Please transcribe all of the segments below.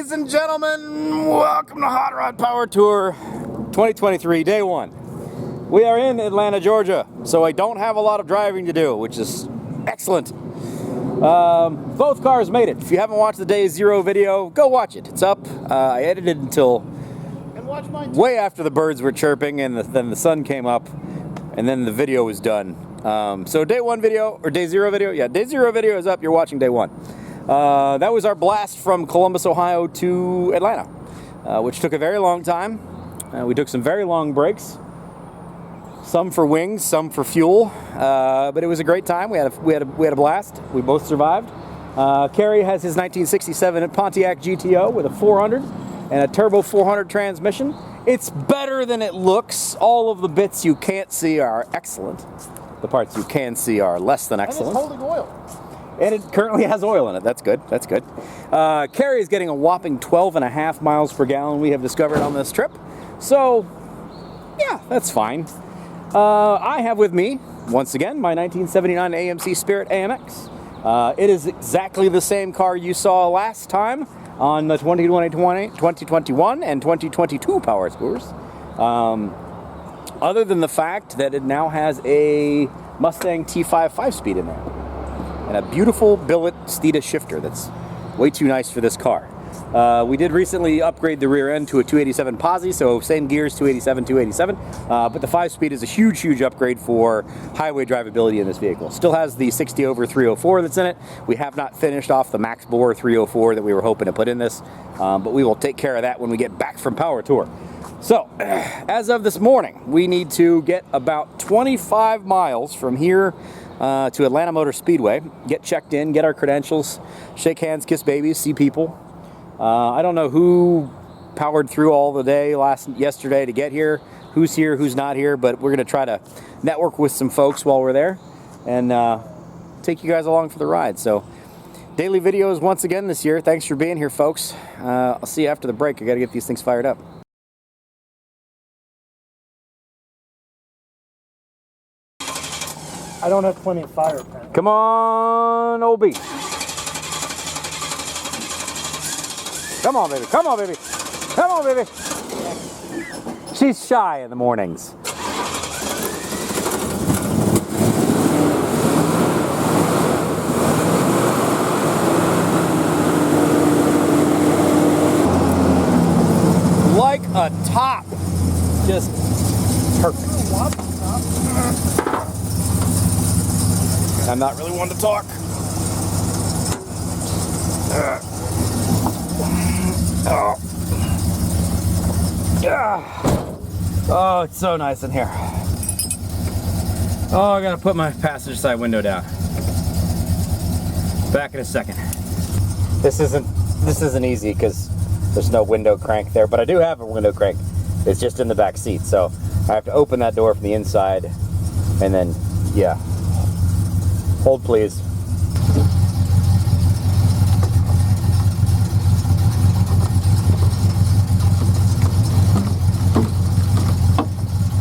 Ladies and gentlemen, welcome to Hot Rod Power Tour 2023, day one. We are in Atlanta, Georgia, so I don't have a lot of driving to do, which is excellent. Both cars made it. If you haven't watched the day zero video, go watch it. It's up. I edited until way after the birds were chirping and then the sun came up, and then the video was done. So day one video, or day zero video? Yeah, day zero video is up. You're watching day one. That was our blast from Columbus, Ohio to Atlanta, which took a very long time. We took some very long breaks, some for wings, some for fuel, but it was a great time. We had a blast. We both survived. Kerry has his 1967 Pontiac GTO with a 400 and a turbo 400 transmission. It's better than it looks. All of the bits you can't see are excellent. The parts you can see are less than excellent. And it's holding oil. And it currently has oil in it. That's good. That's good. Kerry is getting a whopping 12.5 miles per gallon we have discovered on this trip. So, yeah, that's fine. I have with me, once again, my 1979 AMC Spirit AMX. It is exactly the same car you saw last time on the 2021 and 2022 Power Tours. Other than the fact that it now has a Mustang T5 5-speed in there. And a beautiful billet Steeda shifter that's way too nice for this car. We did recently upgrade the rear end to a 287 Posi, so same gears, 287, but the 5-speed is a huge, huge upgrade for highway drivability in this vehicle. Still has the 60 over 304 that's in it. We have not finished off the max bore 304 that we were hoping to put in this, but we will take care of that when we get back from Power Tour. So, as of this morning, we need to get about 25 miles from here to Atlanta Motor Speedway, get checked in, get our credentials, shake hands, kiss babies, see people. I don't know who powered through all the day yesterday to get here, who's not here, but we're going to try to network with some folks while we're there and take you guys along for the ride. So, daily videos once again this year. Thanks for being here, folks. I'll see you after the break. I got to get these things fired up. I don't have plenty of fire, apparently. Come on, old B. Come on, baby. Come on, baby. Come on, baby. She's shy in the mornings. Like a top. Just perfect. I'm not really one to talk. Oh, it's so nice in here. Oh, I gotta put my passenger side window down. Back in a second. This isn't easy because there's no window crank there, but I do have a window crank. It's just in the back seat, so I have to open that door from the inside, and then, yeah. Hold, please.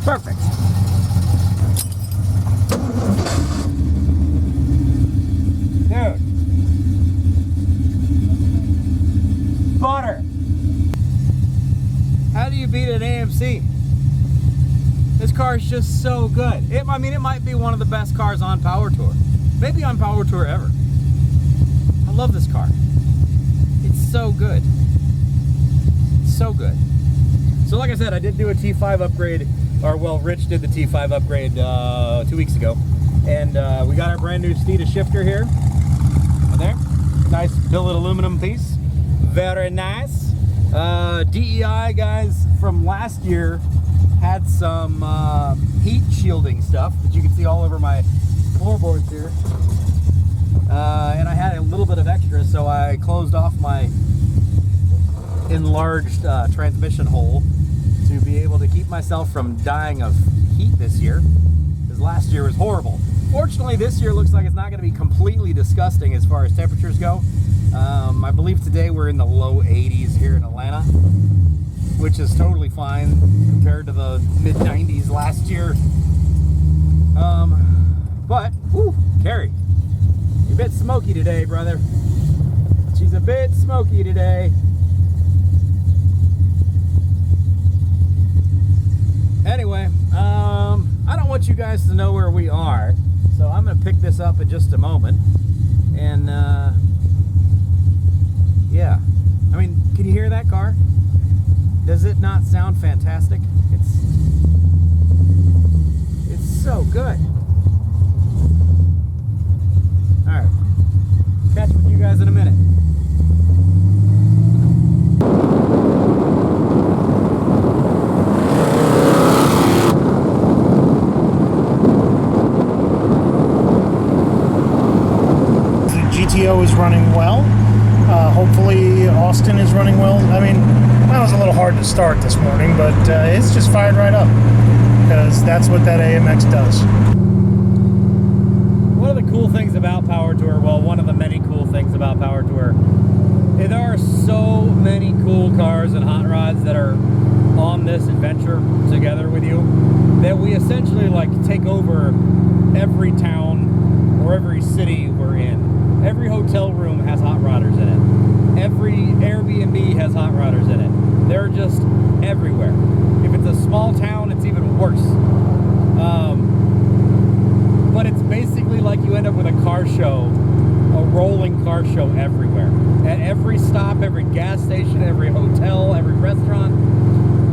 Perfect. Dude. Butter. How do you beat an AMC? This car is just so good. I mean, it might be one of the best cars on Power Tour. Maybe on Power Tour ever. I love this car. It's so good. So good. So like I said, I did do a T5 upgrade, or well, Rich did the T5 upgrade 2 weeks ago. And we got our brand new Steeda shifter here. Right there. Nice billet aluminum piece. Very nice. DEI guys from last year had some heat shielding stuff that you can see all over my floorboards here, and I had a little bit of extra, so I closed off my enlarged transmission hole to be able to keep myself from dying of heat this year, because last year was horrible. Fortunately, this year looks like it's not going to be completely disgusting as far as temperatures go. I believe today we're in the low 80s here in Atlanta, which is totally fine compared to the mid-90s last year. But, whew, Kerry, you're a bit smoky today, brother. She's a bit smoky today. I don't want you guys to know where we are, so I'm going to pick this up in just a moment. And, yeah. I mean, can you hear that car? Does it not sound fantastic? It's so good. Alright. Catch with you guys in a minute. GTO is running well. Hopefully Austin is running well. I mean, that was a little hard to start this morning, but it's just fired right up because that's what that AMX does. One of the cool things about Power Tour, well, one of the many cool things about Power Tour, there are so many cool cars and hot rods that are on this adventure together with you that we essentially like take over every town or every city we're in. Every hotel room has hot rodders in it. Every Airbnb has hot rodders in it. They're just everywhere. If it's a small town, it's even worse. But it's basically like you end up with a car show, a rolling car show everywhere. At every stop, every gas station, every hotel, every restaurant,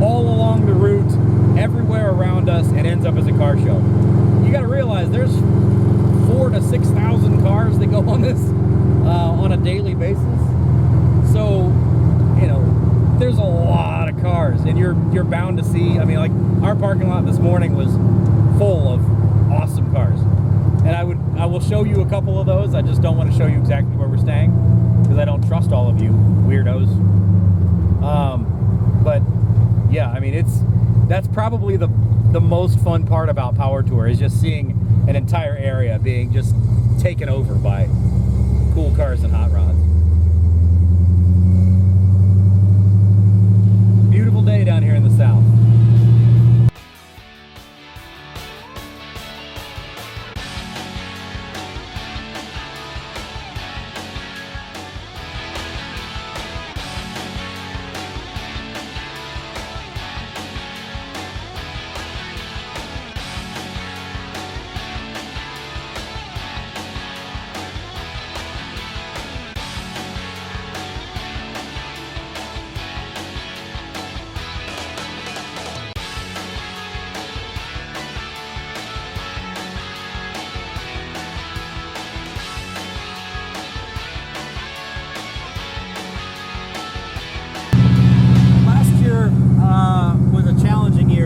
all along the route, everywhere around us, it ends up as a car show. You gotta realize there's 4,000 to 6,000 cars that go on this on a daily basis. So, you know, there's a lot of cars, and you're bound to see. I mean, like our parking lot this morning was full of awesome cars, and I will show you a couple of those. I just don't want to show you exactly where we're staying because I don't trust all of you weirdos. But yeah, I mean, that's probably the most fun part about Power Tour is just seeing an entire area being just taken over by cool cars and hot rods. Beautiful day down here in the south.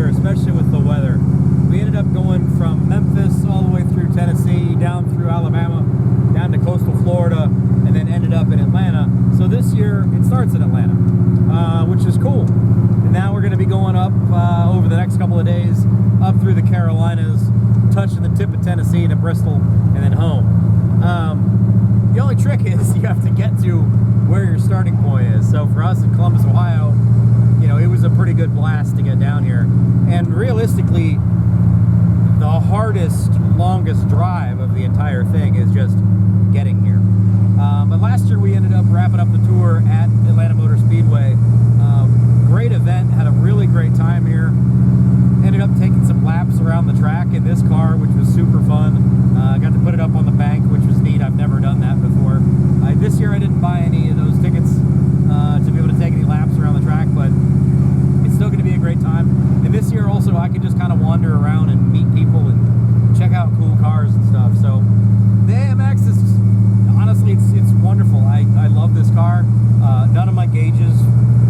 Especially with the weather. We ended up going from Memphis all the way through Tennessee, down through Alabama, down to coastal Florida, and then ended up in Atlanta. So this year it starts in Atlanta, which is cool. And now we're going to be going up over the next couple of days, up through the Carolinas, touching the tip of Tennessee to Bristol, and then home. The only trick is you have to get to where your starting point is. So for us in Columbus, Ohio, you know, it was a pretty good blast to get down here. And realistically, the hardest, longest drive of the entire thing is just getting here. But last year we ended up wrapping up the tour at Atlanta Motor Speedway. Great event, had a really great time here. Ended up taking some laps around the track in this car, which was super fun. Got to put it up on the bank, which was neat. I've never done that before. This year I didn't buy any of those tickets to be able to take any laps around the track, but it's still going to be a great time. And this year also I can just kind of wander around and meet people and check out cool cars and stuff. So the AMX is honestly, it's wonderful. I love this car. None of my gauges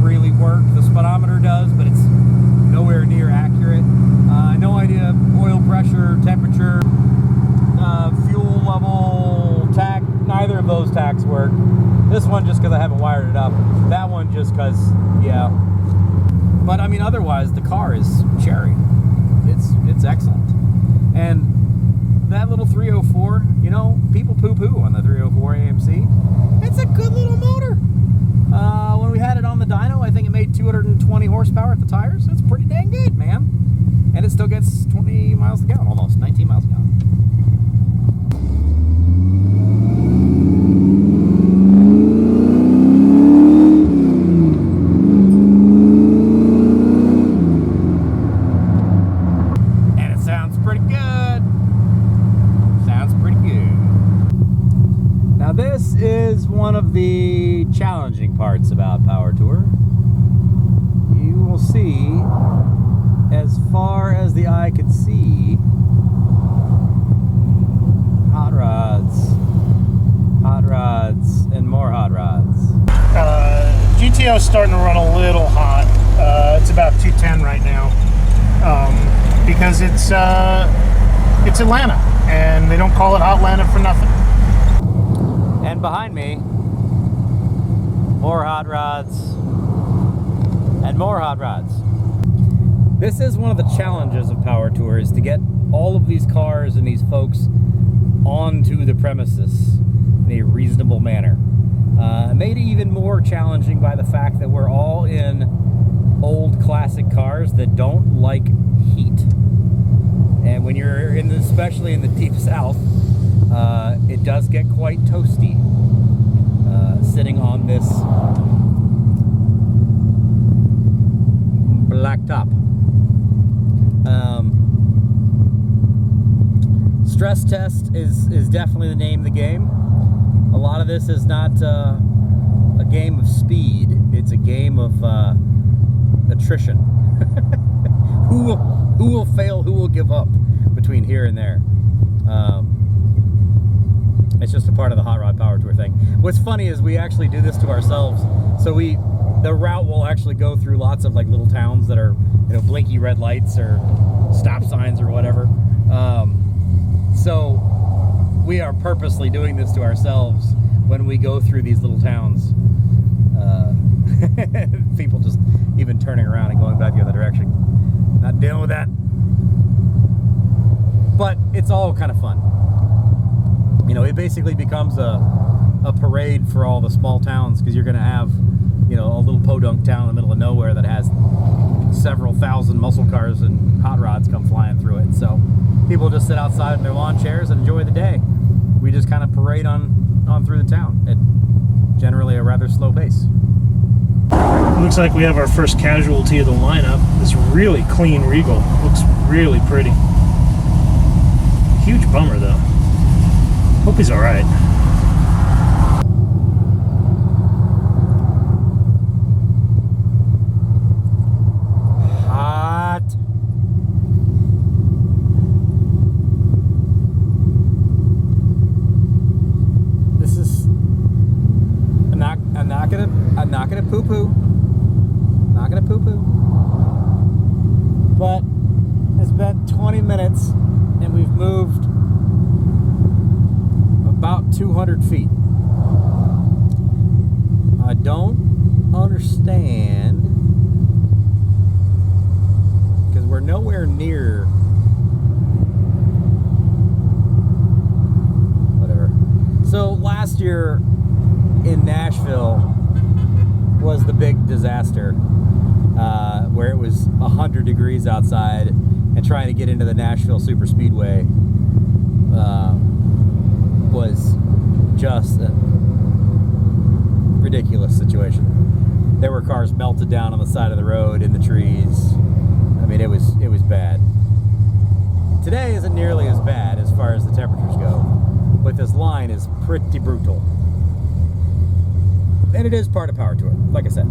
really work. The speedometer does, but it's nowhere near accurate. No idea oil pressure, temperature, fuel level, tack. Neither of those tacks work. This one just because I haven't wired it up. That one just because, yeah. But I mean, otherwise the car is cherry. It's excellent. And that little 304, you know, people poo-poo on the 304 AMC. It's a good little motor. When we had it on the dyno, I think it made 220 horsepower at the tires. That's pretty dang good, man. And it still gets 20 miles a gallon, almost 19 miles a gallon. one of the challenging parts about Power Tour. You will see, as far as the eye can see, hot rods, and more hot rods. GTO's starting to run a little hot. It's about 210 right now, because it's Atlanta, and they don't call it Hotlanta for nothing. And behind me, more hot rods and more hot rods. This is one of the challenges of Power Tour, is to get all of these cars and these folks onto the premises in a reasonable manner. Made even more challenging by the fact that we're all in old classic cars that don't like heat. And when you're in, especially in the deep south, it does get quite toasty sitting on this black top. Stress test is definitely the name of the game. A lot of this is not a game of speed, it's a game of attrition. Who will fail, who will give up between here and there. It's just a part of the Hot Rod Power Tour thing. What's funny is we actually do this to ourselves. So the route will actually go through lots of like little towns that are, you know, blinky red lights or stop signs or whatever. So we are purposely doing this to ourselves when we go through these little towns. People just even turning around and going back the other direction. Not dealing with that. But it's all kind of fun. You know, it basically becomes a parade for all the small towns, because you're going to have, you know, a little podunk town in the middle of nowhere that has several thousand muscle cars and hot rods come flying through it. So people just sit outside in their lawn chairs and enjoy the day. We just kind of parade on through the town at generally a rather slow pace. Looks like we have our first casualty of the lineup. This really clean Regal. Looks really pretty. Huge bummer though. Hope he's alright. Hot. This is I'm not gonna poo-poo. Not gonna poo-poo. But it's been 20 minutes and we've moved about 200 feet. I don't understand, because we're nowhere near whatever. So last year in Nashville was the big disaster, where it was 100 degrees outside, and trying to get into the Nashville Super Speedway was just a ridiculous situation. There were cars melted down on the side of the road, in the trees. I mean, it was bad. Today isn't nearly as bad as far as the temperatures go, but this line is pretty brutal. And it is part of Power Tour, like I said.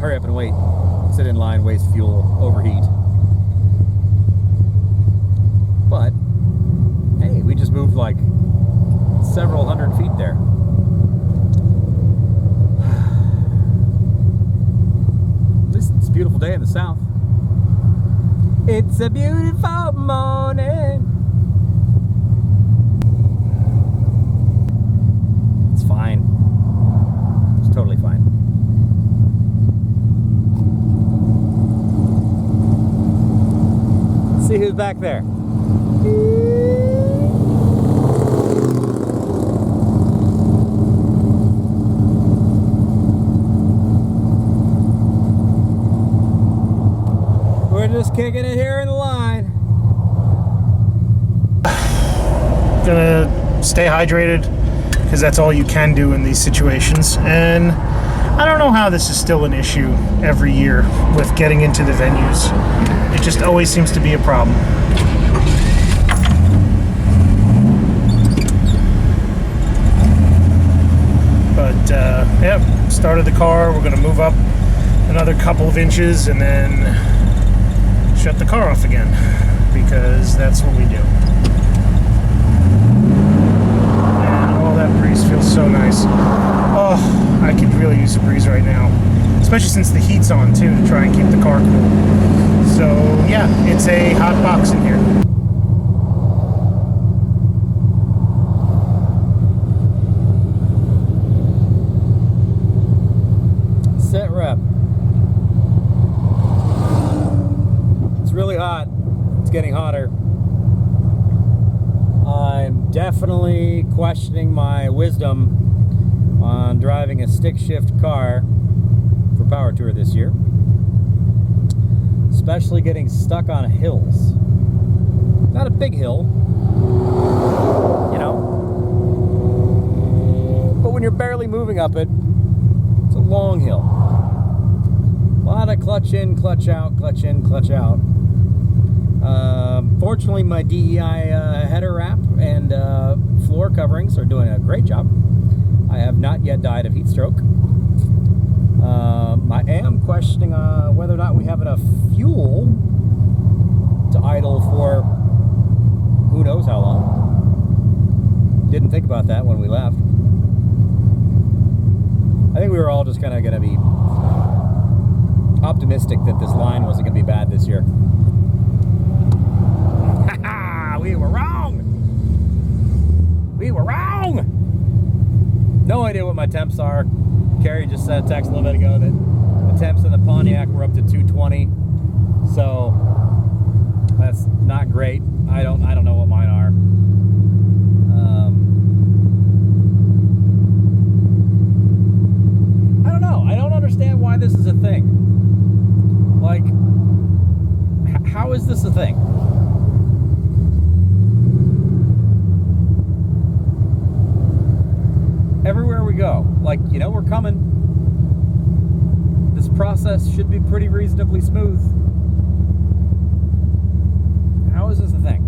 Hurry up and wait. Sit in line, waste fuel, overheat. But, hey, we just moved like several hundred feet there. At least it's a beautiful day in the south. It's a beautiful morning. It's fine. It's totally fine. Let's see who's back there. We're just kicking it here in the line. Gonna stay hydrated, because that's all you can do in these situations. And I don't know how this is still an issue every year with getting into the venues. It just always seems to be a problem. started the car. We're going to move up another couple of inches and then shut the car off again, because that's what we do. And oh, that breeze feels so nice. Oh, I could really use a breeze right now, especially since the heat's on too, to try and keep the car cool. So yeah, it's a hot box in here. Sit rep. It's really hot. It's getting hotter. I'm definitely questioning my wisdom on driving a stick shift car for Power Tour this year. Especially getting stuck on hills. Not a big hill, you know, but when you're barely moving up it, it's a long hill. A lot of clutch in, clutch out, clutch in, clutch out. Fortunately, my DEI header wrap and floor coverings are doing a great job. I have not yet died of heat stroke. I am questioning whether or not we have enough fuel to idle for who knows how long. Didn't think about that when we left. I think we were all just kind of going to be optimistic that this line wasn't going to be bad this year. We were wrong! We were wrong! No idea what my temps are. Carrie just sent a text a little bit ago that the temps in the Pontiac were up to 220, so that's not great. I don't know what mine are. I don't know. I don't understand why this is a thing. Like, how is this a thing? Everywhere we go, like, you know, we're coming. This process should be pretty reasonably smooth. How is this a thing?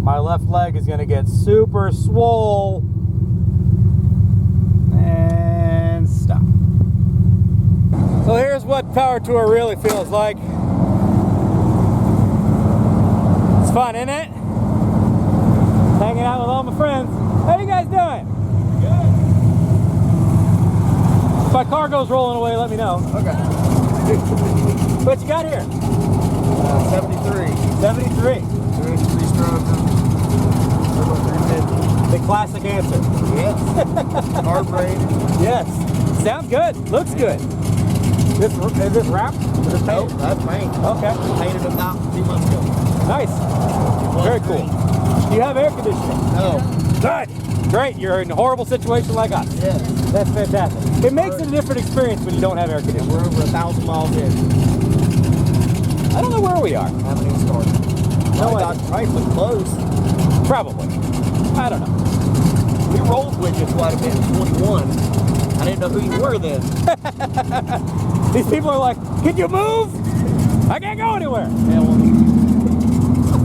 My left leg is going to get super swole. And stop. So here's what Power Tour really feels like. It's fun, isn't it? Hanging out with all my friends. How you guys doing? Good. If my car goes rolling away, let me know. Okay. What you got here? 73. 73. 3 strokes. The classic answer. Yes. Carbureted. Yes. Sounds good. Looks good. Is this wrapped? Nope, that's paint. Okay. Painted about 2 months ago. Nice. Very cool. Do you have air conditioning? No. Good. Great. You're in a horrible situation like us. Yes. That's fantastic. It makes it a different experience when you don't have air conditioning. We're over 1,000 miles in. I don't know where we are. Haven't even started. No, Right, but close. probably. I don't know. We rolled with you quite a bit in 21. I didn't know who you were then. These people are like, can you move? I can't go anywhere. Yeah, well,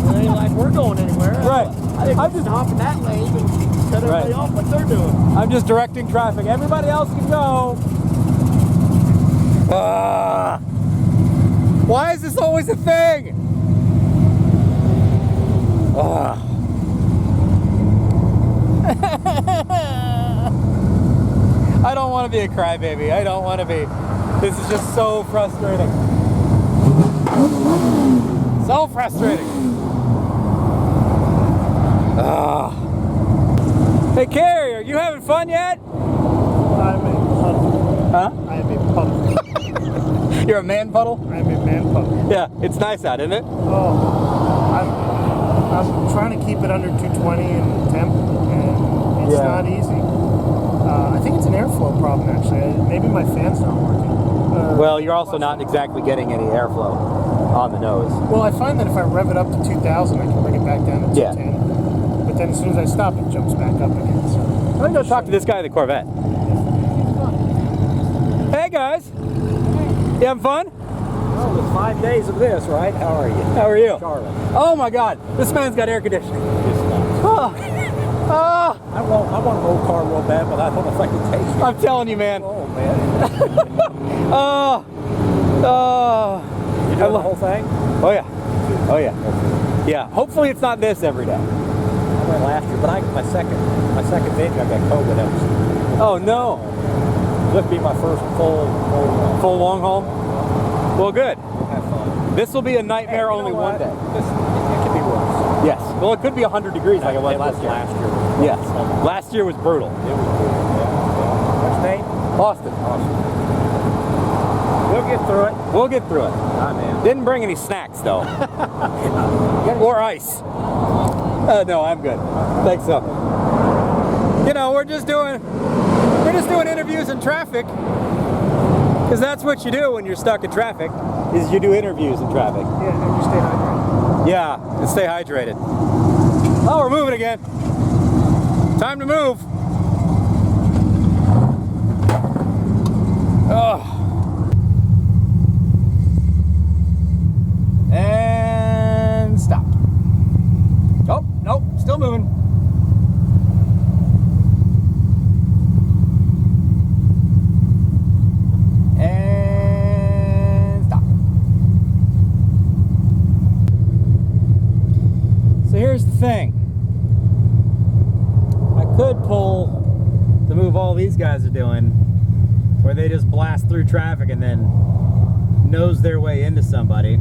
it ain't like we're going anywhere. Right. I think I'm just hopping that lane and cut everybody off like they're doing. I'm just directing traffic. Everybody else can go. Why is this always a thing? I don't want to be a crybaby. I don't want to be. This is just so frustrating. So frustrating. Hey, Carrie, are you having fun yet? I'm a puddle. Huh? I am a puddle. You're a man puddle? I'm a man puddle. Yeah, it's nice out, isn't it? Oh, I'm trying to keep it under 220 in temp, and it's not easy. I think it's an airflow problem, actually. Maybe my fan's not working. Well, you're also not exactly getting any airflow on the nose. Well, I find that if I rev it up to 2,000, I can bring it back down to 210. But then as soon as I stop, it jumps back up again. So. Let me go talk to this guy in the Corvette. Hey guys, you having fun? Oh, with 5 days of this, right? How are you? How are you? Charlie. Oh my God, this man's got air conditioning. Oh. Oh. I want an old car real bad, but I don't know if I can take it. I'm telling you, man. Oh, man. You doing the whole thing? Oh yeah. Oh yeah. Yeah. Hopefully it's not this every day. I went last year, but my second venue, I got COVID. That was, Oh no. this would be my first Full long haul? Well, good. have fun. This will be a nightmare only one day. It could be worse. Yes. Well, it could be 100 degrees like it was It last year. Last year. Yes. Last year was brutal. It was good. Yeah. What's your name? Austin. We'll get through it. We'll get through it. All right, man. Didn't bring any snacks though. Or ice. No, I'm good. Thanks so. You know, we're just doing interviews in traffic. Because that's what you do when you're stuck in traffic, is you do interviews in traffic. Yeah, and you stay hydrated. Yeah, and stay hydrated. Oh, we're moving again. Time to move. Oh. And stop. Oh, nope, still moving. And stop. So here's the thing. I could pull the move all these guys are doing, where they just blast through traffic and then nose their way into somebody.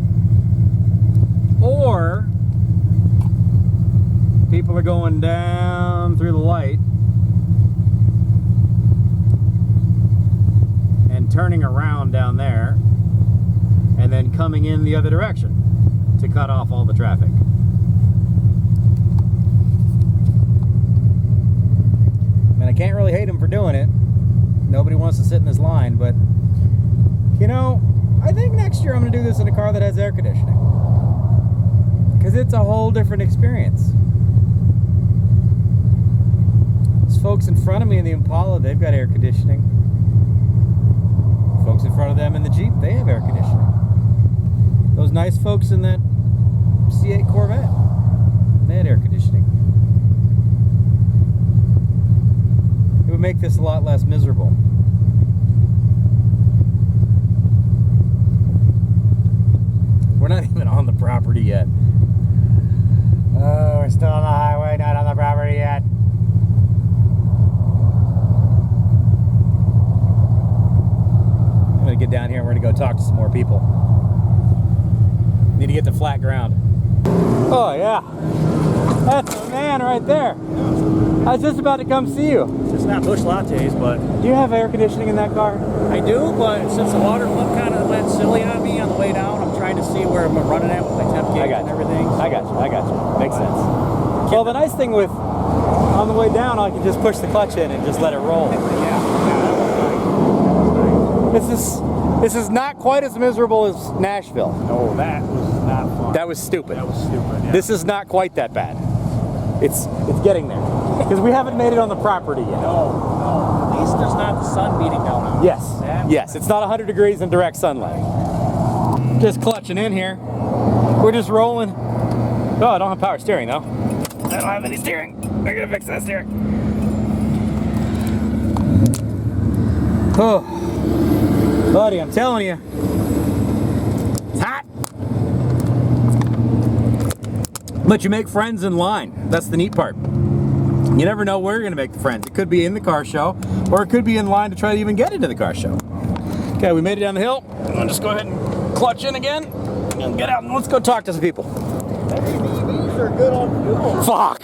Or people are going down through the light and turning around down there and then coming in the other direction to cut off all the traffic. I mean, I can't really hate them for doing it. Nobody wants to sit in this line, but you know, I think next year I'm going to do this in a car that has air conditioning. Because it's a whole different experience. Those folks in front of me in the Impala, they've got air conditioning. Folks in front of them in the Jeep, they have air conditioning. Those nice folks in that C8 Corvette, they had air conditioning. It would make this a lot less miserable. We're not even on the property yet. Oh, we're still on the highway, not on the property yet. I'm gonna get down here and we're gonna go talk to some more people. Need to get to flat ground. Oh yeah, that's the man right there. I was just about to come see you. It's not bush lattes, but Do you have air conditioning in that car? I do. But since the water pump kind of went silly on me on the way down, I'm trying to see where I'm running at with my temp gauge and everything. I got you. Makes sense. Well, the nice thing with on the way down, I can just push the clutch in and just let it roll. This is not quite as miserable as Nashville. No, that was not fun. That was stupid. That was stupid. Yeah. This is not quite that bad. It's getting there because we haven't made it on the property yet. No. At least there's not the sun beating down on Yes, us. yes. It's not 100 degrees in direct sunlight. Just clutching in here. We're just rolling. Oh, I don't have power steering though. I don't have any steering. I gotta fix that steering. Oh, buddy, I'm telling you, it's hot. But you make friends in line. That's the neat part. You never know where you're gonna make the friends. It could be in the car show, or it could be in line to try to even get into the car show. Okay, we made it down the hill. I'll just go ahead and clutch in again and get out and let's go talk to some people. ABBs are good on fuel. Fuck!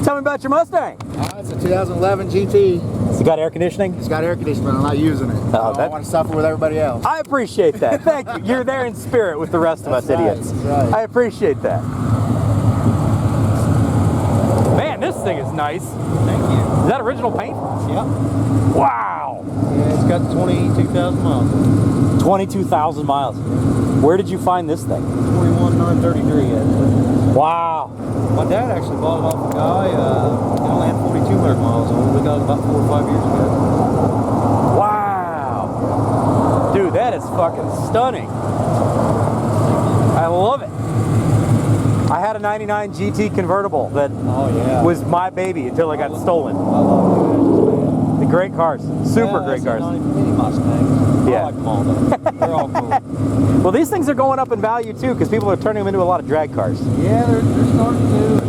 Tell me about your Mustang. It's a 2011 GT. You got air conditioning? It's got air conditioning, but I'm not using it. I don't want to suffer with everybody else. I appreciate that. Thank you. You're there in spirit with the rest of us That's right, idiots. that's right. I appreciate that. Man, this thing is nice. Thank you. Is that original paint? Yep. Wow. Yeah, it's got 22,000 miles. 22,000 miles. Where did you find this thing? 41,933 actually. Wow. My dad actually bought it off a guy. He only had 4,200 miles on it. We got it about 4 or 5 years ago. Wow. Dude, that is fucking stunning. I love it. I had a 99 GT convertible that was my baby until it got stolen. I love The great cars. Super great cars. Not even mini Mustangs. Yeah. I like them all though. They're all cool. Well, these things are going up in value too because people are turning them into a lot of drag cars. Yeah, they're starting to.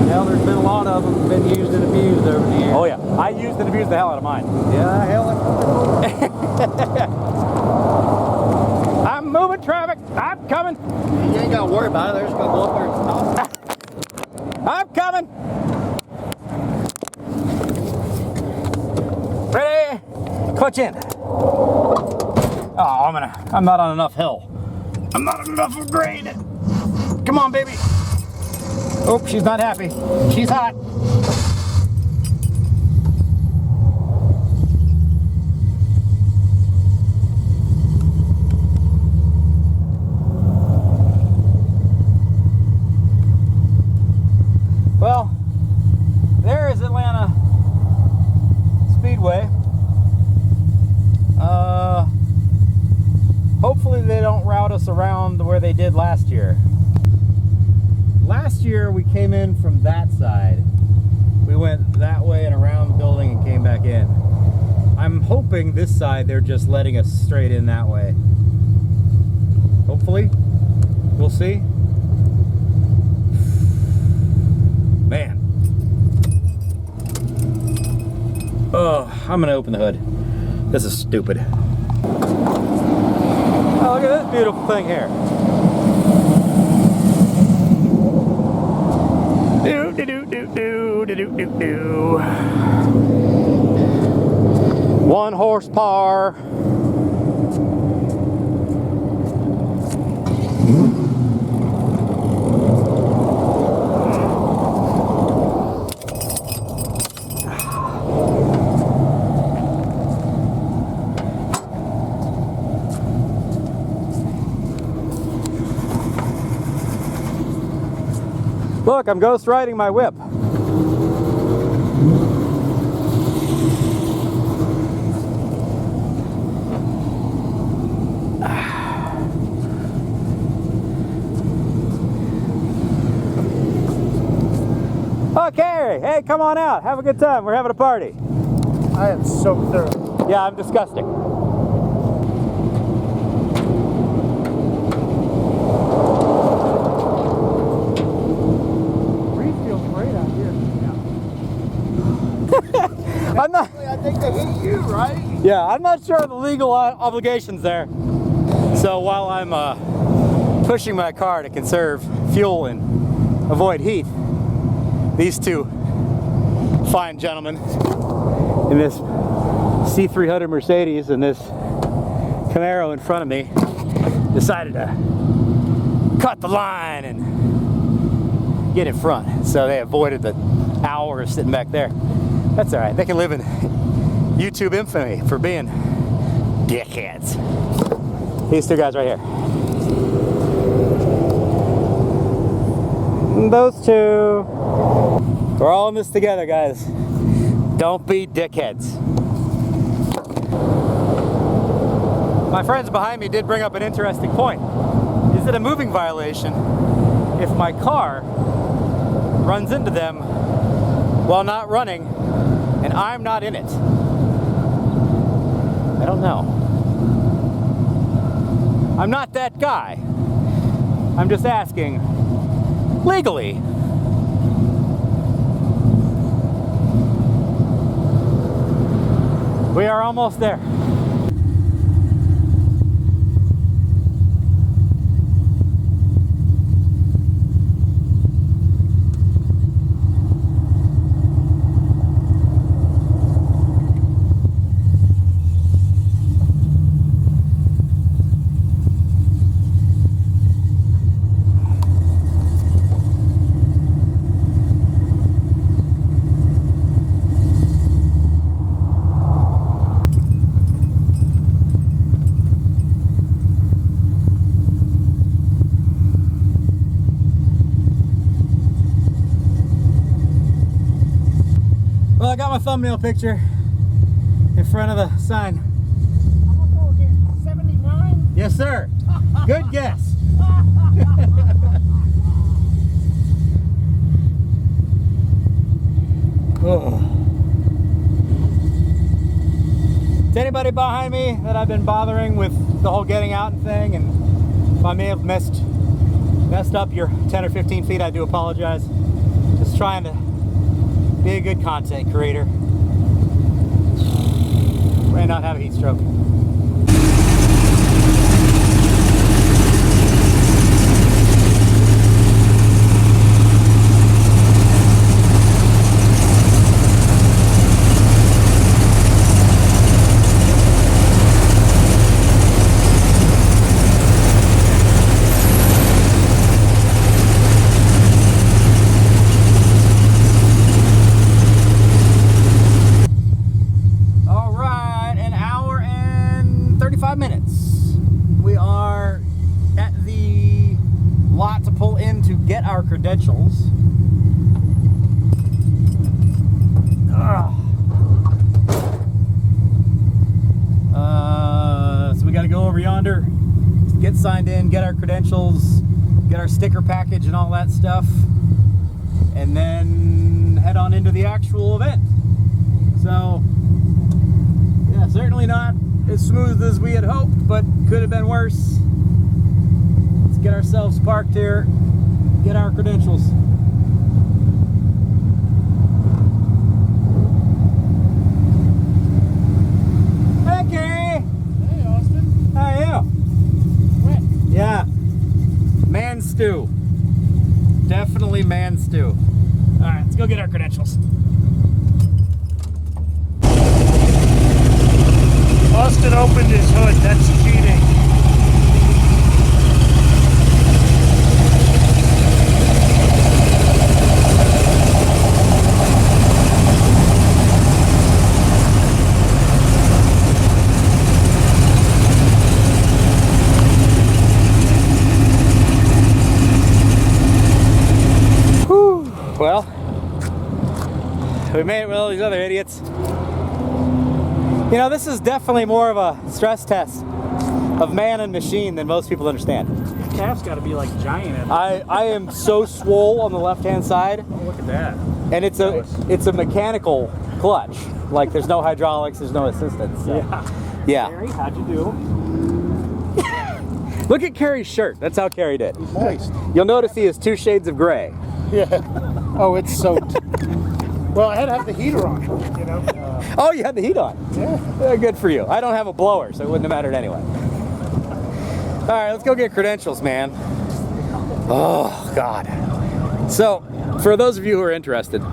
Hell, there's been a lot of them been used and abused over the years. Oh yeah, I used and abused the hell out of mine. Yeah, hell, I'm moving traffic. I'm coming. you ain't got to worry about it. They're just going to go up there and stop. I'm coming. Ready? Clutch in. Oh, I'm not on enough hill. I'm not on enough of grade. Come on, baby. Oh, she's not happy. She's hot. Well, there is Atlanta Speedway. Hopefully they don't route us around where they did last year. Last year we came in from that side. We went that way and around the building and came back in. I'm hoping this side they're just letting us straight in that way. Hopefully. We'll see. Man. Oh, I'm gonna open the hood. This is stupid. Oh, look at this beautiful thing here. Do do do do do do do do. 1 horsepower. Look, I'm ghost riding my whip. Okay, hey, come on out. Have a good time. We're having a party. I am so thorough. Yeah, I'm disgusting. I'm not. I think they hit you, right? Yeah, I'm not sure of the legal obligations there. So while I'm pushing my car to conserve fuel and avoid heat, these two fine gentlemen in this C300 Mercedes and this Camaro in front of me decided to cut the line and get in front. So they avoided the hour sitting back there. That's all right. They can live in YouTube infamy for being dickheads. These two guys right here. Those two. We're all in this together, guys. Don't be dickheads. My friends behind me did bring up an interesting point. Is it a moving violation if my car runs into them while not running and I'm not in it? I don't know. I'm not that guy. I'm just asking legally. We are almost there. I got my thumbnail picture in front of the sign. I'm gonna go get 79. Yes, sir. Good guess. Oh. Is anybody behind me that I've been bothering with the whole getting out and thing? And if I may have messed up your 10 or 15 feet, I do apologize. Just trying to be a good content creator. May not have a heat stroke. Our credentials. So we got to go over yonder, get signed in, get our credentials, get our sticker package and all that stuff, and then head on into the actual event. So yeah, certainly not as smooth as we had hoped, but could have been worse. Let's get ourselves parked here, get our credentials. Hey, Gary. Hey, Austin. How are you? Wet. Yeah. Man stew. Definitely man stew. All right, let's go get our credentials. Austin opened his hood. That's cheating. Well, we made it with all these other idiots. You know, this is definitely more of a stress test of man and machine than most people understand. Your calf's got to be like giant. I am so swole on the left-hand side, Oh, look at that. and it's a mechanical clutch. Like there's no hydraulics, there's no assistance. So. Yeah. Gary, how'd you do? Look at Carrie's shirt. That's how Carrie did. Moist. You'll notice he is 2 shades of gray. Yeah. Oh, it's soaked. Well, I had to have the heater on, you know. Oh, you had the heat on. Yeah. Good for you. I don't have a blower, so it wouldn't have mattered anyway. All right, let's go get credentials, man. Oh, God. So, for those of you who are interested,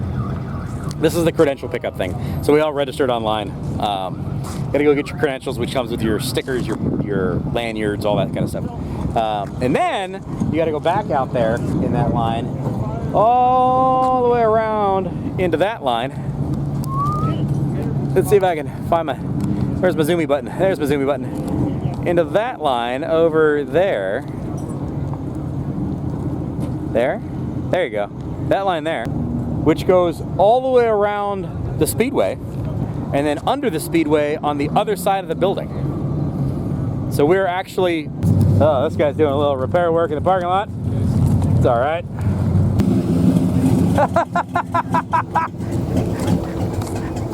this is the credential pickup thing. So we all registered online. Gotta go get your credentials, which comes with your stickers, your lanyards, all that kind of stuff. And then you gotta go back out there in that line, all the way around into that line. Let's see if I can find where's my zoomy button? There's my zoomy button. Into that line over there. There you go. That line there, which goes all the way around the speedway and then under the speedway on the other side of the building. So we're actually, oh, this guy's doing a little repair work in the parking lot. It's all right.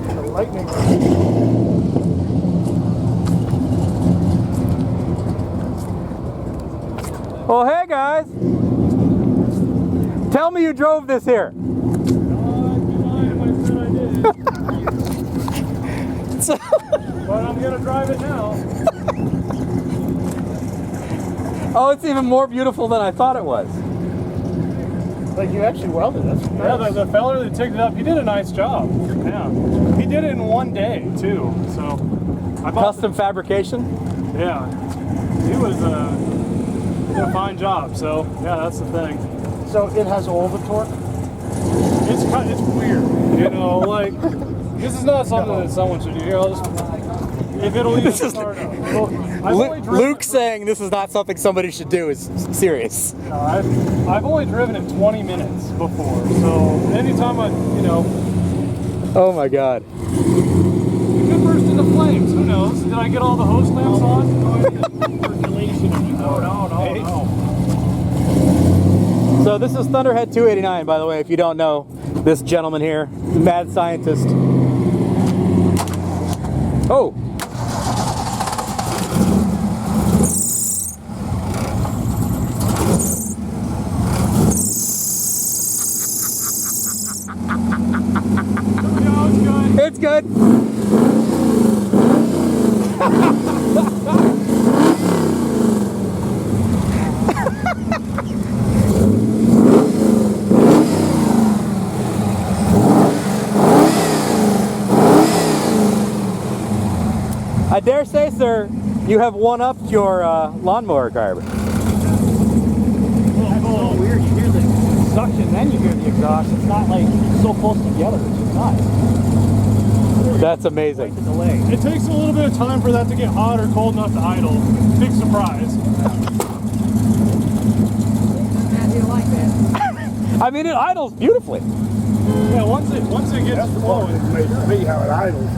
The lightning. Well, hey guys. Tell me you drove this here. But I'm gonna drive it now. Oh, it's even more beautiful than I thought it was. Like you actually welded it. Yeah, the fella that ticked it up, he did a nice job. Yeah, he did it in one day too. So, Custom fabrication? Yeah, he was did a fine job. So yeah, that's the thing. So it has all the torque. It's weird, you know. Like this is not something that someone should do. Here, I'll just. If it'll even start up. Luke saying this is not something somebody should do is serious. You know, I've only driven it 20 minutes before, so anytime I, you know. Oh my God. It could burst into flames. Who knows? Did I get all the hose clamps on? No. So this is Thunderhead 289, by the way, if you don't know this gentleman here, the mad scientist. Oh! It's good. I dare say, sir, you have one-upped your lawnmower carb. It's so weird. You hear the suction, then you hear the exhaust. It's not like so close together. It's just nice. That's amazing. The delay. It takes a little bit of time for that to get hot or cold enough to idle. Big surprise. I mean, it idles beautifully. Yeah, once it gets flowing, Me how it idles.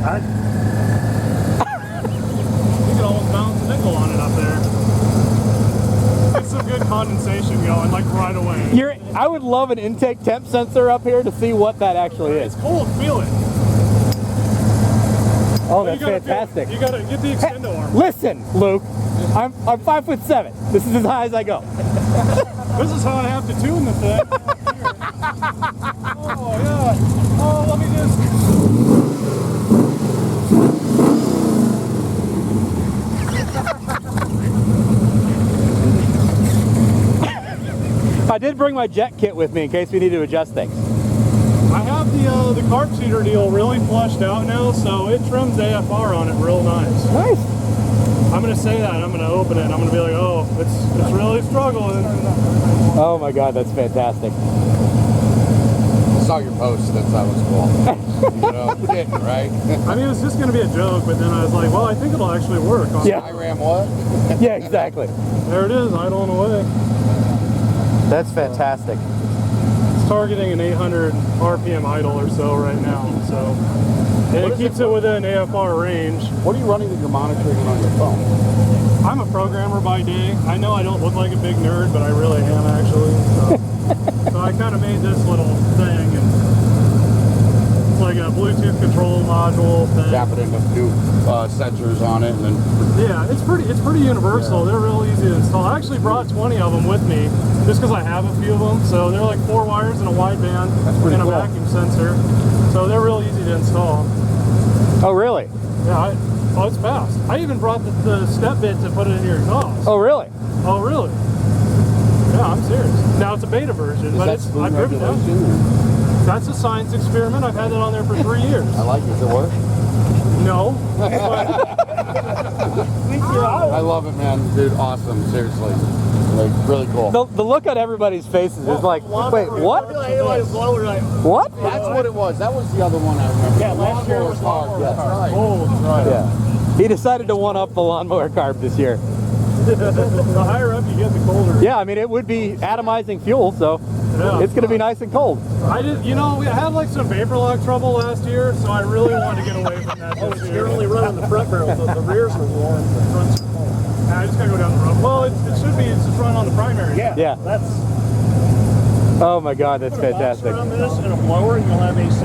you can almost bounce a nickel on it up there. Get some good condensation going, like right away. I would love an intake temp sensor up here to see what that actually is. It's cold, feel it. Oh, But that's fantastic. You gotta get the extendo arm. Listen, Luke, I'm 5'7". This is as high as I go. This is how I have to tune the thing. Oh yeah. Oh, let me just. I did bring my jet kit with me in case we need to adjust things. I have the carb sheeter deal really flushed out now, so it trims AFR on it real nice. Nice. I'm gonna say that. I'm gonna open it. And I'm gonna be like, oh, it's really struggling. Oh my God, that's fantastic. I saw your post. That was cool. You know, kidding, right? I mean, it was just gonna be a joke, but then I was like, well, I think it'll actually work. Yeah. I ran what? Yeah, exactly. There it is, idling away. That's fantastic. It's targeting an 800 RPM idle or so right now, so. And it keeps it within AFR range. What are you running that you're monitoring on your phone? I'm a programmer by day. I know I don't look like a big nerd, but I really am actually. So I kind of made this little thing, and it's like a Bluetooth control module thing. Tap it in a few sensors on it, and then. Yeah, it's pretty universal. They're real easy to install. I actually brought 20 of them with me, just because I have a few of them. So they're like 4 wires and a wideband and a vacuum sensor. So they're real easy to install. Oh, really? Yeah, oh, it's fast. I even brought the step bit to put it in your exhaust. Oh, really? Oh, really? Yeah, I'm serious. Now it's a beta version, but I've driven it. That's a science experiment. I've had it on there for 3 years. I like it. Does it work? No. I love it, man. Dude, awesome. Seriously. Like, really cool. The look on everybody's faces is like, wait, what? What? That's what it was. That was the other one I remember. Yeah, last year was hard. Yeah, that's right. Oh, that's right. Yeah. He decided to one-up the lawnmower carb this year. The higher up you get, the colder. Yeah, I mean, it would be atomizing fuel, so it's going to be nice and cold. I did, you know, we had like some vapor lock trouble last year, so I really wanted to get away from that this year. You're only running the front barrel, so the rears are warm, the front's cold. I just gotta go down the road. Well, it should be. It's just running on the primary. Yeah. That's Oh my God, that's fantastic. around this and a blower, and you'll have AC.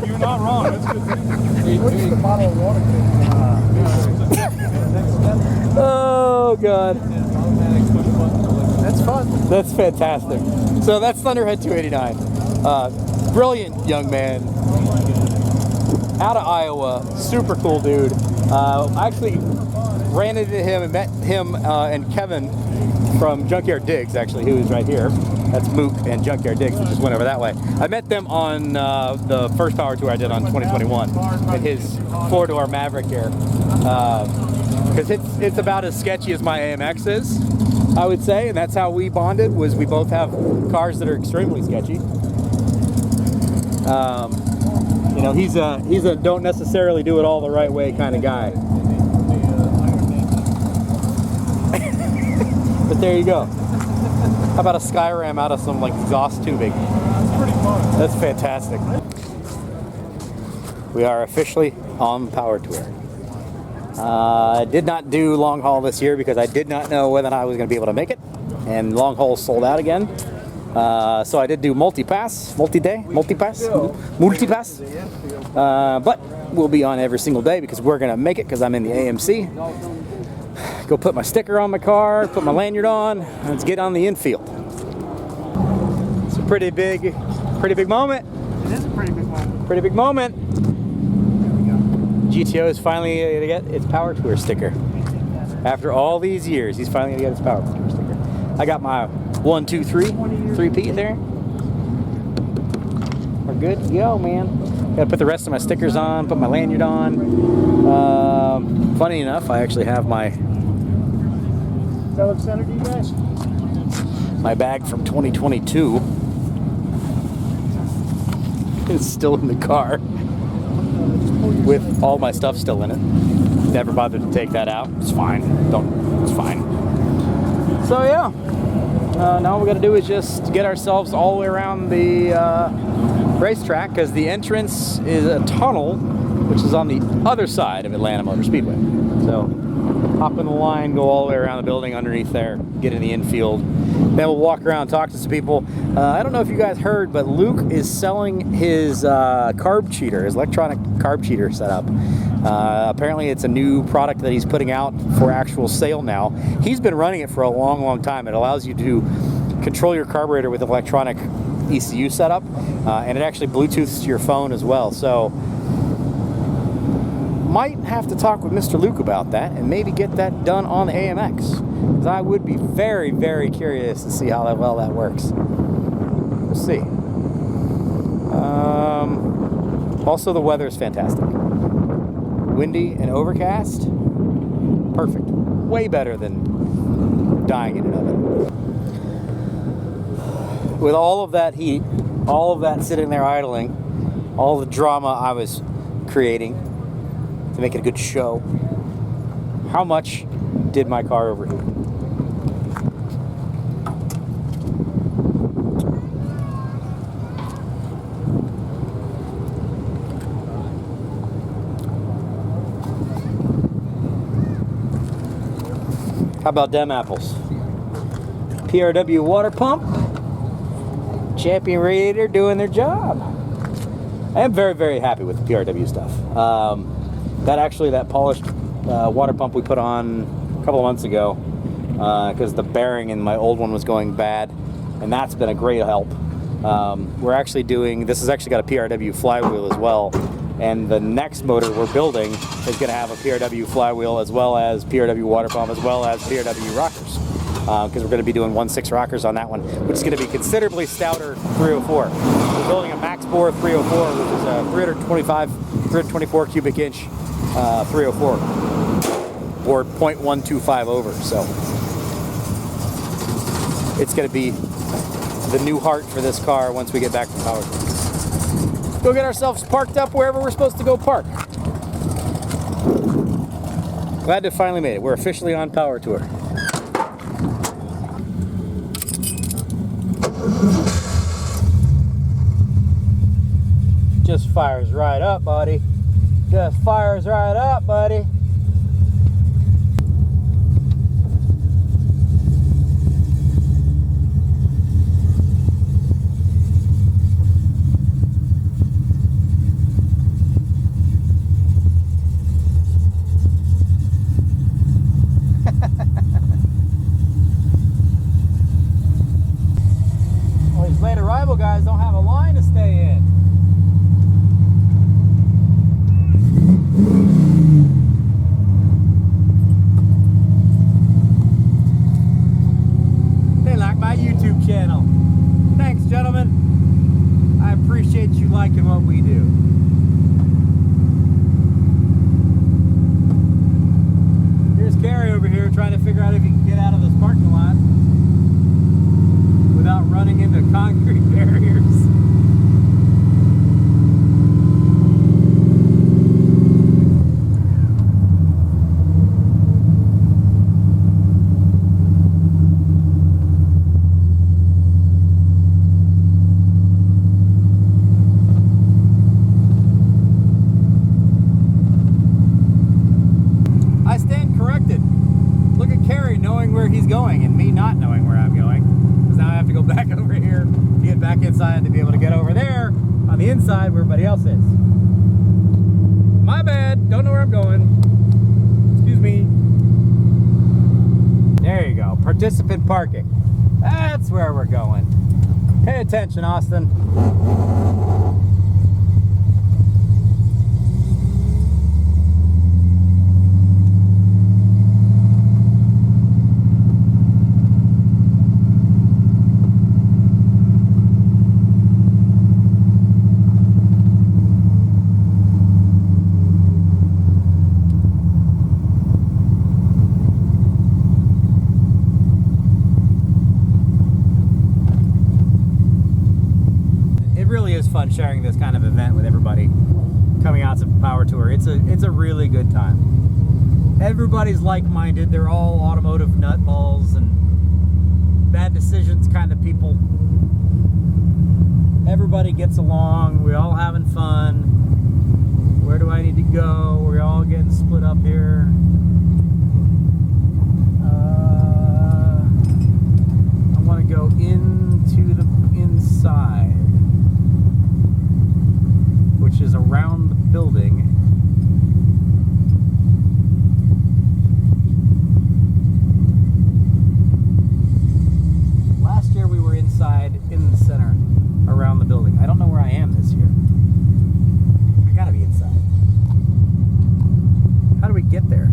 You're not wrong. That's a good thing. What's the bottle of water? Oh God. That's fun. That's fantastic. So that's Thunderhead 289. Brilliant young man. Out of Iowa. Super cool dude. I actually ran into him and met him and Kevin from Junkyard Digs, actually, who is right here. That's Mook and Junkyard Digs. We just went over that way. I met them on the first power tour I did on 2021 at his 4-door Maverick here. Because it's about as sketchy as my AMX is, I would say, and that's how we bonded. Was we both have cars that are extremely sketchy. You know, he's a don't necessarily do it all the right way kind of guy. But there you go. How about a Skyram out of some like exhaust tubing? That's pretty fun. That's fantastic. We are officially on Power Tour. I did not do long haul this year because I did not know whether or not I was going to be able to make it, and long haul sold out again. So I did do multi-pass, multi-pass, but we'll be on every single day because we're going to make it because I'm in the AMC. Go put my sticker on my car, put my lanyard on, and let's get on the infield. It's a pretty big moment. It is a pretty big one. Pretty big moment. GTO is finally going to get its Power Tour sticker. After all these years, he's finally going to get his Power Tour sticker. I got my 1, 2, 3, 3P there. We're good to go, man. Got to put the rest of my stickers on, put my lanyard on. Funny enough, I actually have my That looks center to you guys? my bag from 2022. It's still in the car with all my stuff still in it. Never bothered to take that out. It's fine. It's fine. So yeah, now all we got to do is just get ourselves all the way around the racetrack because the entrance is a tunnel, which is on the other side of Atlanta Motor Speedway. So hop in the line, go all the way around the building underneath there, get in the infield. Then we'll walk around, talk to some people. I don't know if you guys heard, but Luke is selling his carb cheater, his electronic carb cheater setup. Apparently it's a new product that he's putting out for actual sale now. He's been running it for a long, long time. It allows you to control your carburetor with electronic ECU setup, and it actually Bluetooths to your phone as well. So might have to talk with Mr. Luke about that and maybe get that done on the AMX. Because I would be very, very curious to see how well that works. We'll see. Also, the weather is fantastic. Windy and overcast. Perfect. Way better than dying in an oven. With all of that heat, all of that sitting there idling, all the drama I was creating to make it a good show, how much did my car overheat? How about them apples? PRW water pump, Champion radiator doing their job. I am very, very happy with the PRW stuff. That polished water pump we put on a couple of months ago because the bearing in my old one was going bad, and that's been a great help. We're actually doing, this has actually got a PRW flywheel as well, and the next motor we're building is going to have a PRW flywheel as well as PRW water pump as well as PRW rockers, because we're going to be doing 1.6 rockers on that one, which is going to be considerably stouter 304. We're building a max bore 304, which is a 324 cubic inch 304, or 0.125 over. So it's going to be the new heart for this car once we get back to power. Go get ourselves parked up wherever we're supposed to go park. Glad to have finally made it. We're officially on Power Tour. Just fires right up, buddy. Just fires right up, buddy. Well, these late arrival guys don't have a line to stay in. They like my YouTube channel. Thanks, gentlemen. I appreciate you liking what we do. Here's Carrie over here trying to figure out if he can get out of this parking lot without running into concrete barriers. where he's going and me not knowing where I'm going. Because now I have to go back over here to get back inside to be able to get over there on the inside where everybody else is. My bad. Don't know where I'm going. Excuse me. There you go. Participant parking. That's where we're going. Pay attention, Austin. Fun sharing this kind of event with everybody coming out to Power Tour. It's a really good time. Everybody's like-minded. They're all automotive nutballs and bad decisions kind of people. Everybody gets along. We're all having fun. Where do I need to go? We're all getting split up here. I want to go into the inside, which is around the building. Last year we were inside in the center around the building. I don't know where I am this year. I gotta be inside. How do we get there?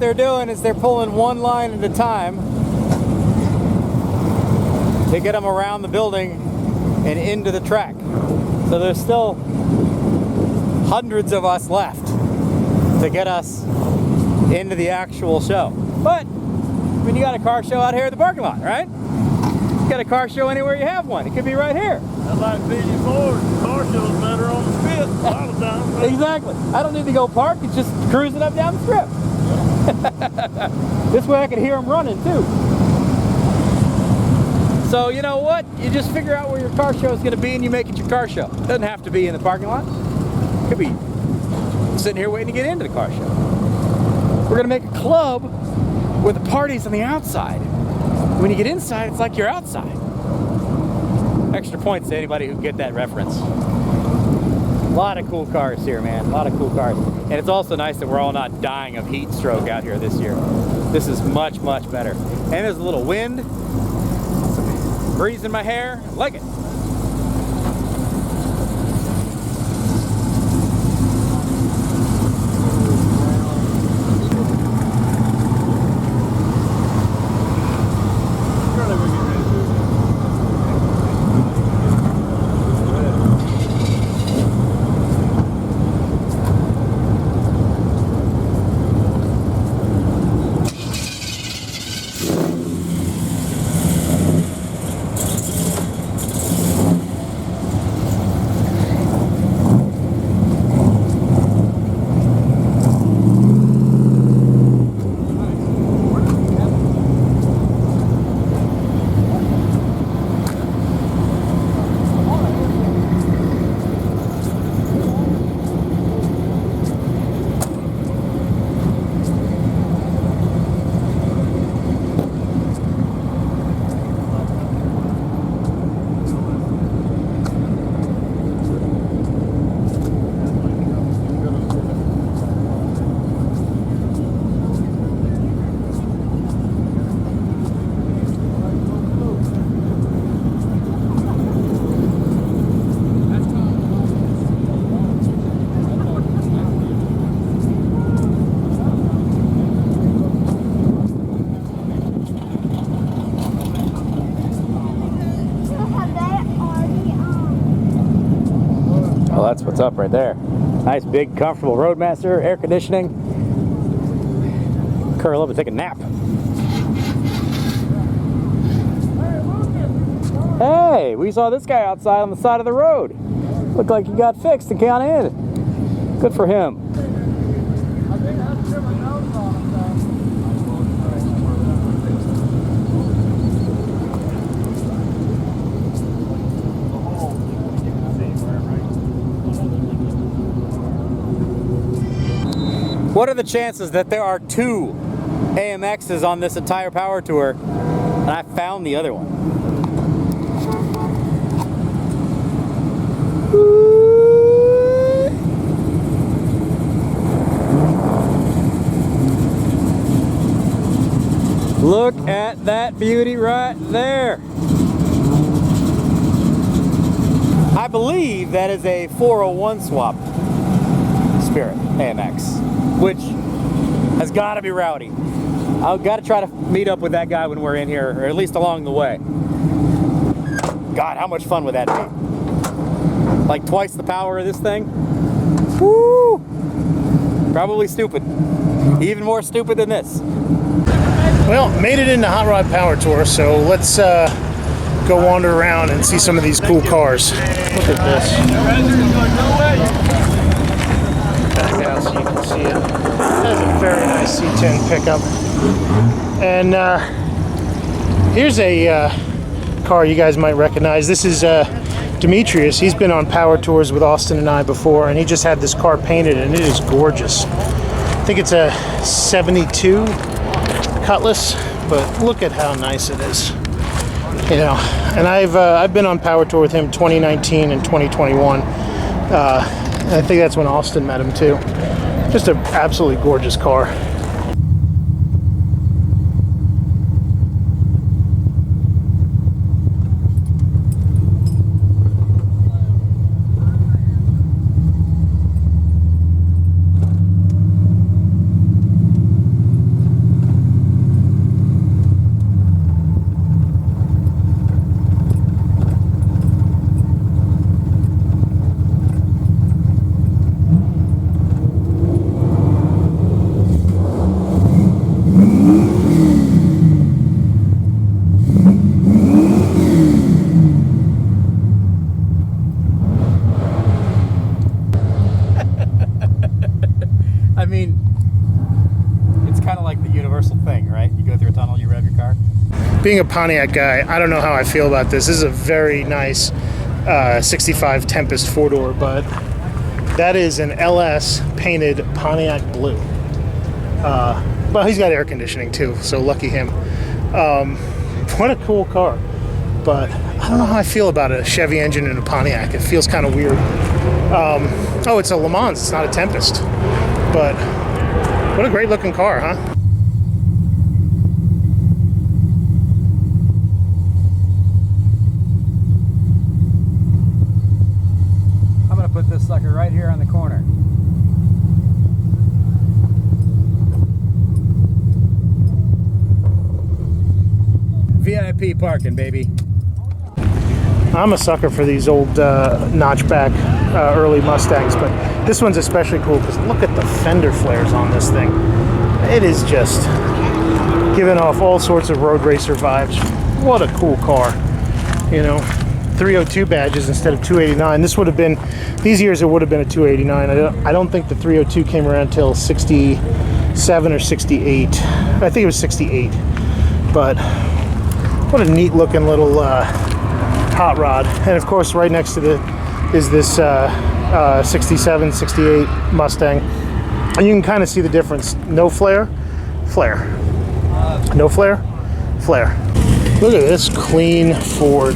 they're doing is they're pulling one line at a time to get them around the building and into the track. So there's still hundreds of us left to get us into the actual show. But, I mean, you got a car show out here at the parking lot, right? You got a car show anywhere you have one. It could be right here. I like BD Ford. Car show's better on the strip a lot of times. Right? Exactly. I don't need to go park. It's just cruising up down the strip. This way I can hear them running too. So you know what? You just figure out where your car show is going to be and you make it your car show. It doesn't have to be in the parking lot. It could be sitting here waiting to get into the car show. We're going to make a club where the party's on the outside. When you get inside, it's like you're outside. Extra points to anybody who get that reference. A lot of cool cars here, man. A lot of cool cars. And it's also nice that we're all not dying of heat stroke out here this year. This is much, much better. And there's a little wind, some breeze in my hair. I like it. Well, that's what's up right there. Nice, big, comfortable Roadmaster, air conditioning. Curl up and take a nap. Hey, we saw this guy outside on the side of the road. Looked like he got fixed and got in. Good for him. What are the chances that there are two AMXs on this entire power tour and I found the other one? Look at that beauty right there. I believe that is a 401 swap Spirit AMX, which has got to be rowdy. I've got to try to meet up with that guy when we're in here, or at least along the way. God, how much fun would that be? Like twice the power of this thing? Woo! Probably stupid. Even more stupid than this. Well, made it into Hot Rod Power Tour, so let's go wander around and see some of these cool cars. Look at this. Back out so you can see it. That's a very nice C10 pickup. And here's a car you guys might recognize. This is Demetrius. He's been on power tours with Austin and I before, and he just had this car painted, and it is gorgeous. I think it's a 72 Cutlass, but look at how nice it is. You know, and I've been on power tour with him 2019 and 2021. And I think that's when Austin met him too. Just an absolutely gorgeous car. being a Pontiac guy, I don't know how I feel about this. This is a very nice 65 Tempest 4-door, but that is an LS painted Pontiac blue. Well, he's got air conditioning too, so lucky him. What a cool car. But I don't know how I feel about a Chevy engine in a Pontiac. It feels kind of weird. Oh, it's a Le Mans. It's not a Tempest. But what a great looking car, huh? I'm gonna put this sucker right here on the corner. VIP parking, baby. I'm a sucker for these old notchback early Mustangs, but this one's especially cool because look at the fender flares on this thing. It is just giving off all sorts of road racer vibes. What a cool car. You know, 302 badges instead of 289. This would have been, these years it would have been a 289. I don't think the 302 came around until 67 or 68. I think it was 68. But what a neat looking little hot rod. And of course right next to is this 67, 68 Mustang. And you can kind of see the difference. No flare, flare. No flare, flare. Look at this clean Ford.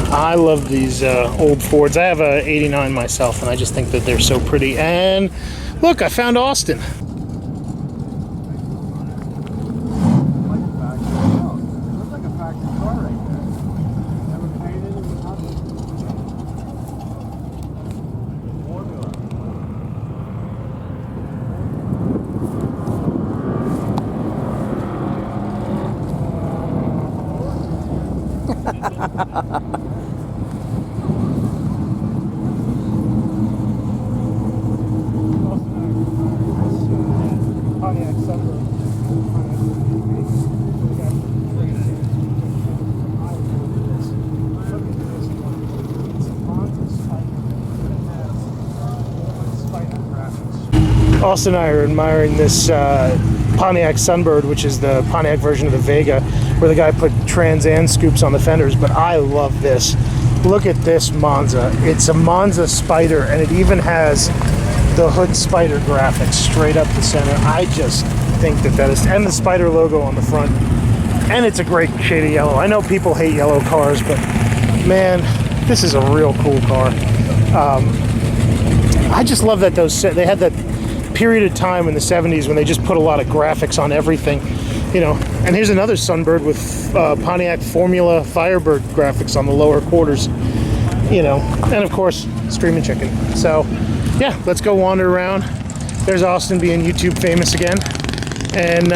I love these old Fords. I have a 89 myself and I just think that they're so pretty. And look, I found Austin. Austin and I are admiring this Pontiac Sunbird, which is the Pontiac version of the Vega, where the guy put Trans Am scoops on the fenders, but I love this. Look at this Monza. It's a Monza Spider, and it even has the hood Spider graphics straight up the center. I just think that is, and the Spider logo on the front. And it's a great shade of yellow. I know people hate yellow cars, but man, this is a real cool car. I just love that they had that period of time in the 70s when they just put a lot of graphics on everything, you know. And here's another Sunbird with Pontiac Formula Firebird graphics on the lower quarters, you know, and of course Streaming Chicken. So yeah, let's go wander around. There's Austin being YouTube famous again. And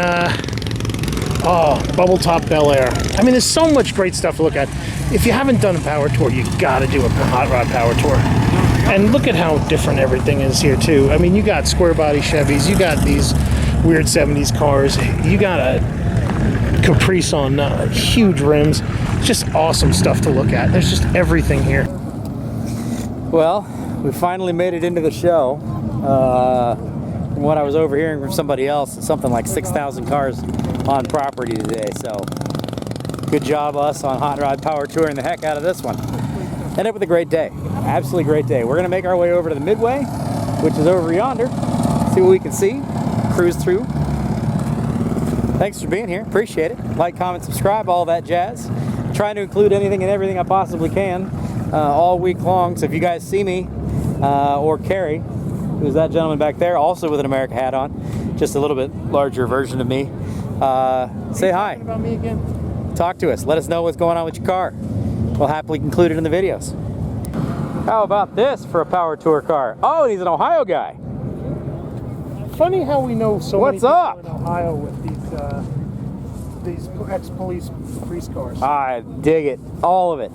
oh, Bubble Top Bel Air. I mean, there's so much great stuff to look at. If you haven't done a power tour, you gotta do a hot rod power tour. And look at how different everything is here too. I mean, you got square body Chevys, you got these weird 70s cars, you got a Caprice on huge rims. Just awesome stuff to look at. There's just everything here. Well, we finally made it into the show. From what I was overhearing from somebody else, it's something like 6,000 cars on property today. So good job us on Hot Rod Power Touring the heck out of this one. Ended up with a great day. Absolutely great day. We're gonna make our way over to the Midway, which is over yonder. See what we can see, cruise through. Thanks for being here, appreciate it. Like, comment, subscribe, all that jazz. Trying to include anything and everything I possibly can all week long. So if you guys see me, or Carrie, who's that gentleman back there, also with an America hat on, just a little bit larger version of me, say hi. About me again? Talk to us, let us know what's going on with your car. We'll happily include it in the videos. How about this for a power tour car? Oh, he's an Ohio guy. Funny how we know so many What's up? people in Ohio with these ex-police cars. I dig it, all of it.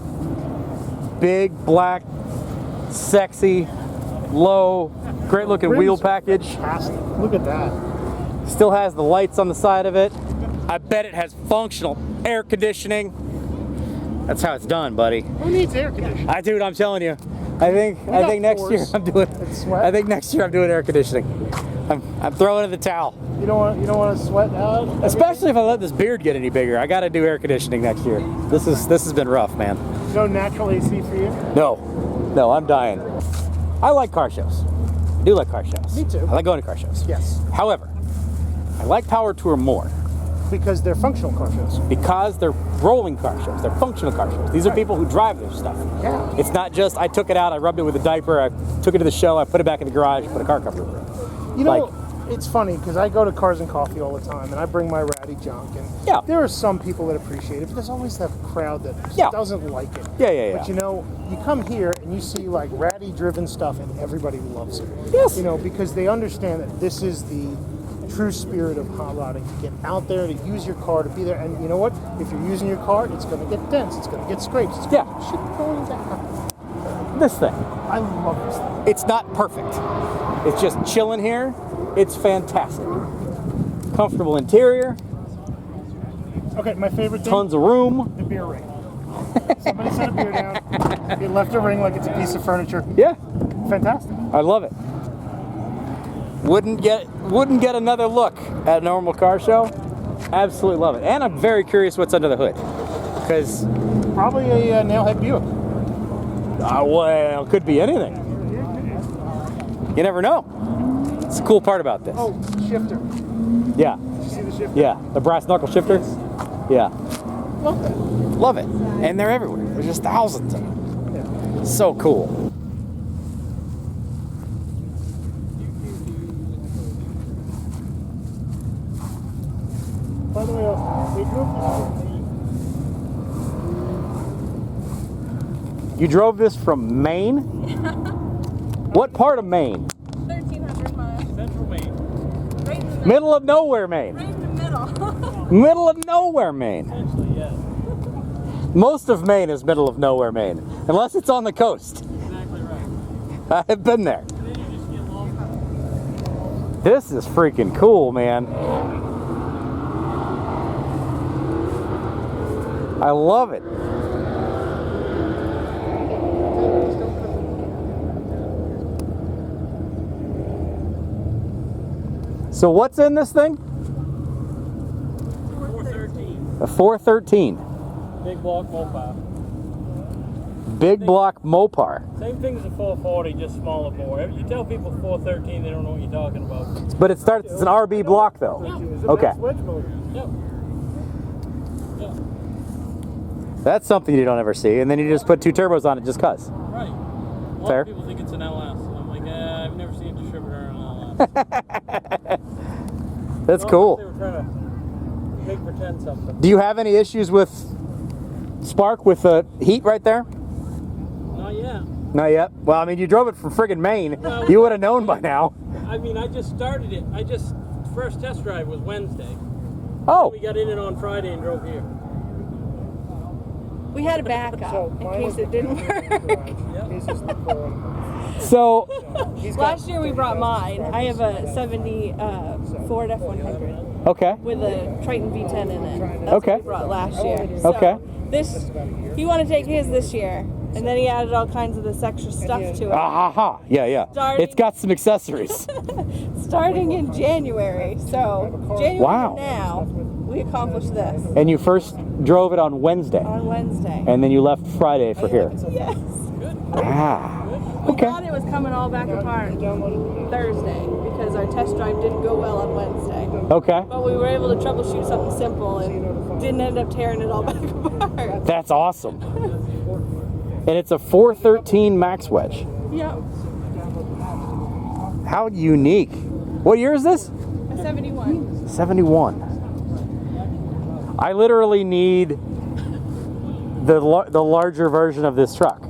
Big, black, sexy, low, great looking Rims wheel are package. fantastic. Look at that. Still has the lights on the side of it. I bet it has functional air conditioning. That's how it's done, buddy. Who needs air conditioning? Dude, I'm telling you. I think next year I'm doing. It's sweat. I think next year I'm doing air conditioning. I'm throwing in the towel. You don't want to sweat out. Especially if I let this beard get any bigger. I got to do air conditioning next year. This has been rough, man. No natural AC for you? No, I'm dying. I like car shows. I do like car shows. Me too. I like going to car shows. Yes. However, I like Power Tour more Because they're functional car shows. because they're rolling car shows. They're functional car shows. These are people who drive their stuff. Yeah. It's not just I took it out, I rubbed it with a diaper, I took it to the show, I put it back in the garage, put a car cover over it. You know, Like- it's funny because I go to Cars and Coffee all the time, and I bring my ratty junk, and Yeah. there are some people that appreciate it, but there's always that crowd that just Yeah. doesn't like it. Yeah. But you know, you come here and you see like ratty-driven stuff, and everybody loves it. Yes. You know, because they understand that this is the true spirit of hot rodding. To get out there, to use your car, to be there, and you know what? If you're using your car, it's going to get dents, it's going to get scrapes, it's Yeah. going to happen. This thing. I love this thing. It's not perfect. It's just chilling here. It's fantastic. Comfortable interior, Okay, my favorite thing. tons of room. The beer ring. Somebody set a beer down. You left a ring like it's a piece of furniture. Yeah, Fantastic. I love it. Wouldn't get another look at a normal car show. Absolutely love it. And I'm very curious what's under the hood. Because, Probably a nailhead Buick. well, could be anything. You never know. It's the cool part about this. Oh, shifter. Yeah, Did you see the shifter? yeah. The brass knuckle shifter. Yeah, Love that. love it. And they're everywhere. There's just thousands of them. Yeah. So cool. By the way, they drove You drove this from Maine? What part of Maine? 1,300 miles. Central Maine. Right in the Middle of nowhere, Maine. Right in the middle. Middle of nowhere, Maine. Essentially, yes. Most of Maine is middle of nowhere, Maine. Unless it's on the coast. Exactly right. I've been there. And then you just get lost. This is freaking cool, man. I love it. So what's in this thing? 413. A 413. Big block Mopar. Big block Mopar. Same thing as a 440, just smaller bore. You tell people 413, they don't know what you're talking about. But it starts, it's an RB block though. Okay. wedge motor. Yep. Yep. That's something you don't ever see. And then you just put two turbos on it just cuz. Right. A lot Fair. of people think it's an LS. I'm like, I've never seen a distributor on an LS. That's They cool. were trying to make pretend something. Do you have any issues with spark with the heat right there? Not yet. Not yet. Well, I mean, you drove it from friggin' Maine. Well- You would have known by now. I mean, I just started it. First test drive was Wednesday. Oh, We got in it on Friday and drove here. We had a backup in case it didn't work. His is Lucore. so Last year we brought mine. I have a 70 Ford F100 okay, with a Triton V10 in it. That's Okay. what we brought last year. So Okay. He wanted to take his this year, and then he added all kinds of this extra stuff to it. ah ha ha, yeah. Starting- It's got some accessories. Starting in January. So January Wow. to now, we accomplished this And you first drove it on Wednesday, on Wednesday. and then you left Friday for here. Yes. Ah, We okay. thought it was coming all back apart Thursday because our test drive didn't go well on Wednesday. Okay, But we were able to troubleshoot something simple and didn't end up tearing it all back apart. that's awesome. And it's a 413 max wedge. Yep. How unique. What year is this? A 71. 71. I literally need the larger version of this truck.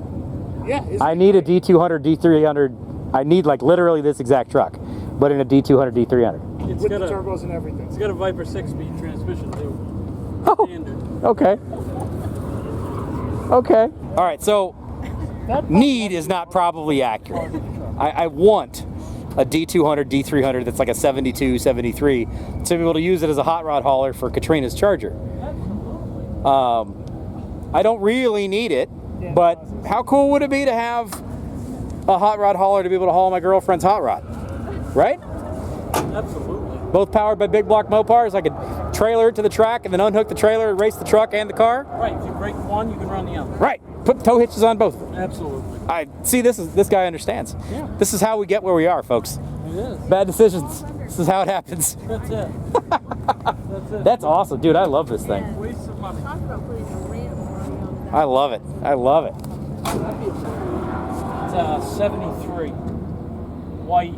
Yeah. I need a D200, D300. I need like literally this exact truck, but in a D200, D300. It's With got the a turbos and everything. it's got a Viper 6-speed transmission too. Oh, Standard. okay. Okay. All right, so need is not probably accurate. I want a D200, D300 that's like a 72, 73 to be able to use it as a hot rod hauler for Katrina's Charger. I don't really need it, but how cool would it be to have a hot rod hauler to be able to haul my girlfriend's hot rod? Right? Absolutely. both powered by big block Mopars. I could trailer it to the track and then unhook the trailer and race the truck and the car. Right, if you break one, you can run the other. Right. Put tow hitches on both of them. Absolutely. I see. This guy understands. Yeah. This is how we get where we are, folks. It is. Bad decisions. This is how it happens. That's it. That's it. That's awesome, dude. I love this thing. Waste of money. Talk about putting a ramp on I love it. I love it. It's 73. White.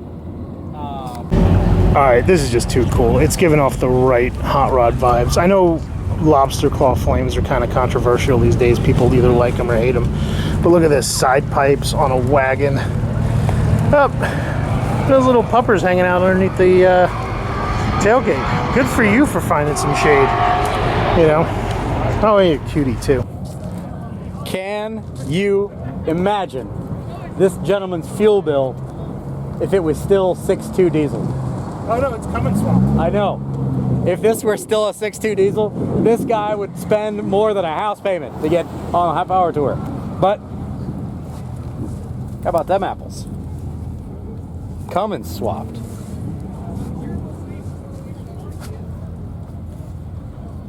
All right, this is just too cool. It's giving off the right hot rod vibes. I know lobster claw flames are kind of controversial these days. People either like them or hate them. But look at this, side pipes on a wagon. Up, those little puppers hanging out underneath the tailgate. Good for you for finding some shade. You know. Oh, you're a cutie too. Can you imagine this gentleman's fuel bill if it was still 6.2 diesel? Oh no, it's coming swamp. I know. If this were still a 6.2 diesel, this guy would spend more than a house payment to get on a half-hour tour. But how about them apples? Cummins swapped.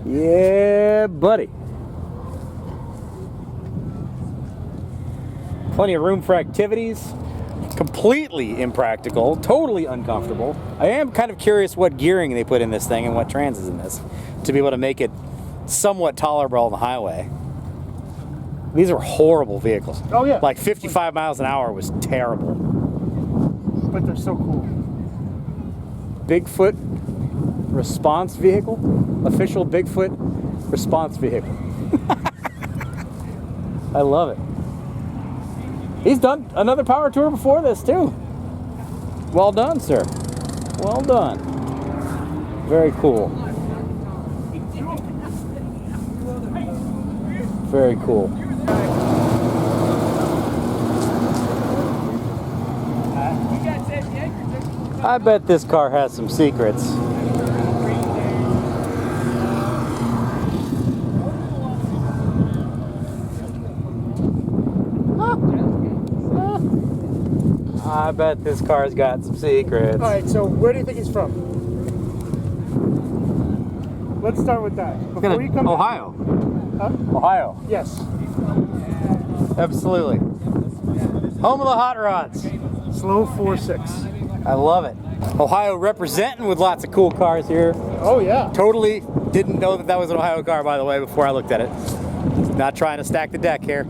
Yeah, buddy. Plenty of room for activities. Completely impractical, totally uncomfortable. I am kind of curious what gearing they put in this thing and what trans is in this to be able to make it somewhat tolerable on the highway. These are horrible vehicles. Oh yeah. Like 55 miles an hour was terrible. But they're so cool. Bigfoot response vehicle? Official Bigfoot response vehicle. I love it. He's done another power tour before this too. Well done, sir. Well done. Very cool. Very cool. I bet this car has some secrets. I bet this car's got some secrets. All right, so where do you think he's from? Let's start with that. Before you come Ohio. Huh? Ohio. Yes. Absolutely. Home of the hot rods. Slow 4.6. I love it. Ohio representing with lots of cool cars here. Oh yeah. Totally didn't know that that was an Ohio car, by the way, before I looked at it. Not trying to stack the deck here.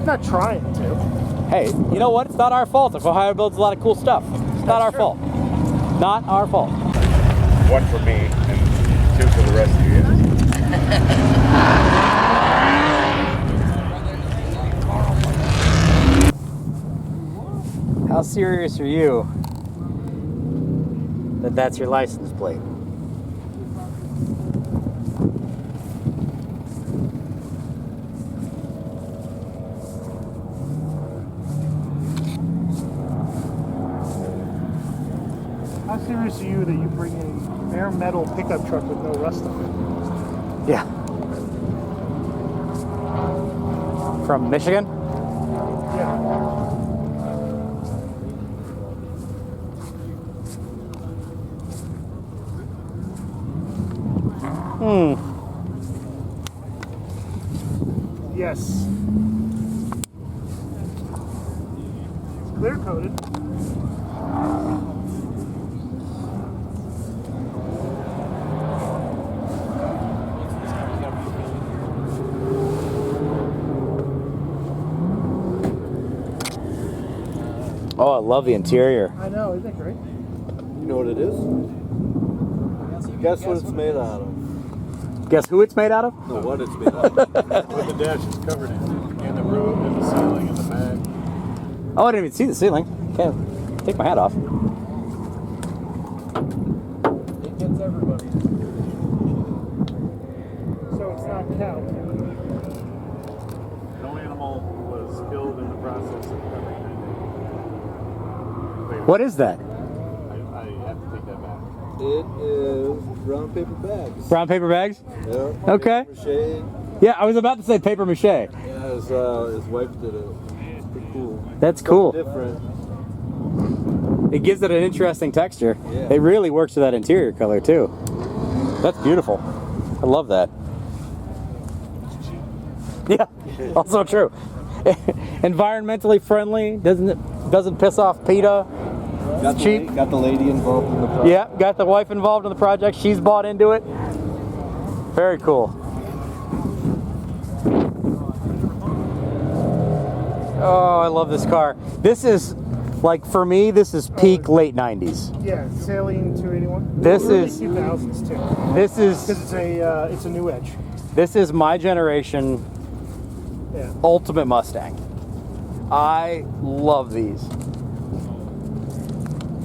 Not trying to. Hey, you know what? It's not our fault if Ohio builds a lot of cool stuff. It's not our fault. Not our fault. One for me and two for the rest of you. How serious are you that that's your license plate? How serious are you that you bring a bare metal pickup truck with no rust on it? Yeah. From Michigan? Yeah. Yes. It's clear coated. Oh, I love the interior. I know, isn't it great? You know what it is? Guess what it's made out of? Guess who it's made out of? No, what it's made out of. What the dash is covered in. And the roof and the ceiling and the back. Oh, I didn't even see the ceiling. Can't take my hat off. It gets everybody. So it's not cow. No animal was killed in the process of covering that. What is that? I have to take that back. It is brown paper bags. Brown paper bags? Yeah. Okay. Mache. Yeah, I was about to say paper mache. Yeah, his wife did it. It's pretty cool. That's cool. Different. It gives it an interesting texture. Yeah. It really works with that interior color too. That's beautiful. I love that. Yeah, also true. Environmentally friendly. Doesn't piss off PETA. It's cheap. Got the lady involved in the project. Yeah, got the wife involved in the project. She's bought into it. Very cool. Oh, I love this car. This is, like, for me, this is peak late 90s. Yeah, Saline 281. This Early is 2000s too. This is Because it's a new edge. this is my generation Yeah. ultimate Mustang. I love these.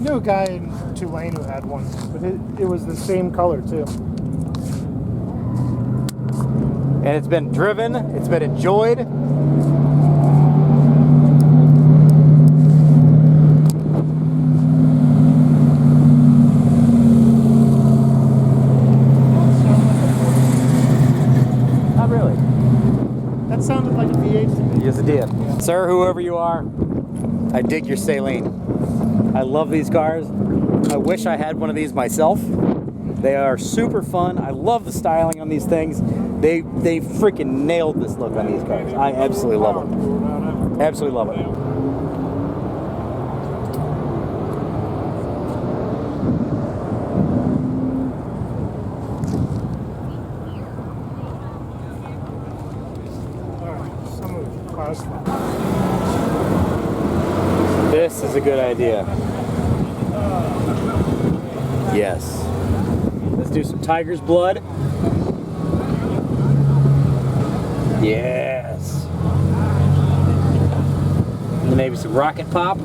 Knew a guy in Tulane who had one, but it was the same color too. And it's been driven, it's been enjoyed. Not really. That sounded like a V8 to me. Yes, it did. Sir, whoever you are, I dig your Saline. I love these cars. I wish I had one of these myself. They are super fun. I love the styling on these things. They freaking nailed this look on these cars. I absolutely love them. Absolutely love it. This is a good idea. Yes. Let's do some tiger's blood. Yes. And maybe some rocket pop.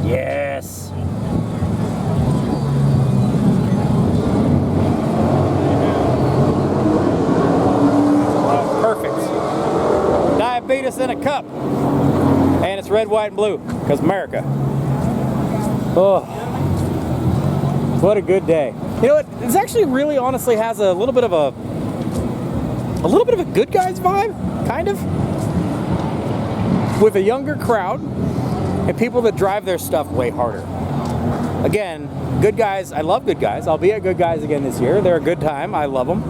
Yes. Perfect. Diabetes in a cup. And it's red, white, and blue, because America. Oh, what a good day. You know what? This actually really honestly has a little bit of a Good Guys vibe, kind of. With a younger crowd and people that drive their stuff way harder. Again, Good Guys, I love Good Guys. I'll be at Good Guys again this year. They're a good time. I love them.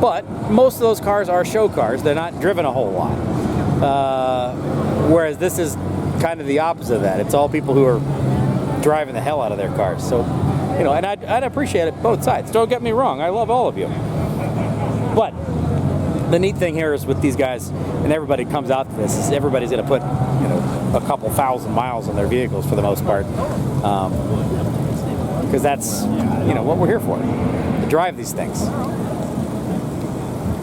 But most of those cars are show cars. They're not driven a whole lot. Whereas this is kind of the opposite of that. It's all people who are driving the hell out of their cars. So, you know, and I'd appreciate it both sides. Don't get me wrong. I love all of you. But the neat thing here is with these guys, and everybody comes out to this, is everybody's going to put, you know, a couple thousand miles on their vehicles for the most part. Because that's, you know, what we're here for. To drive these things.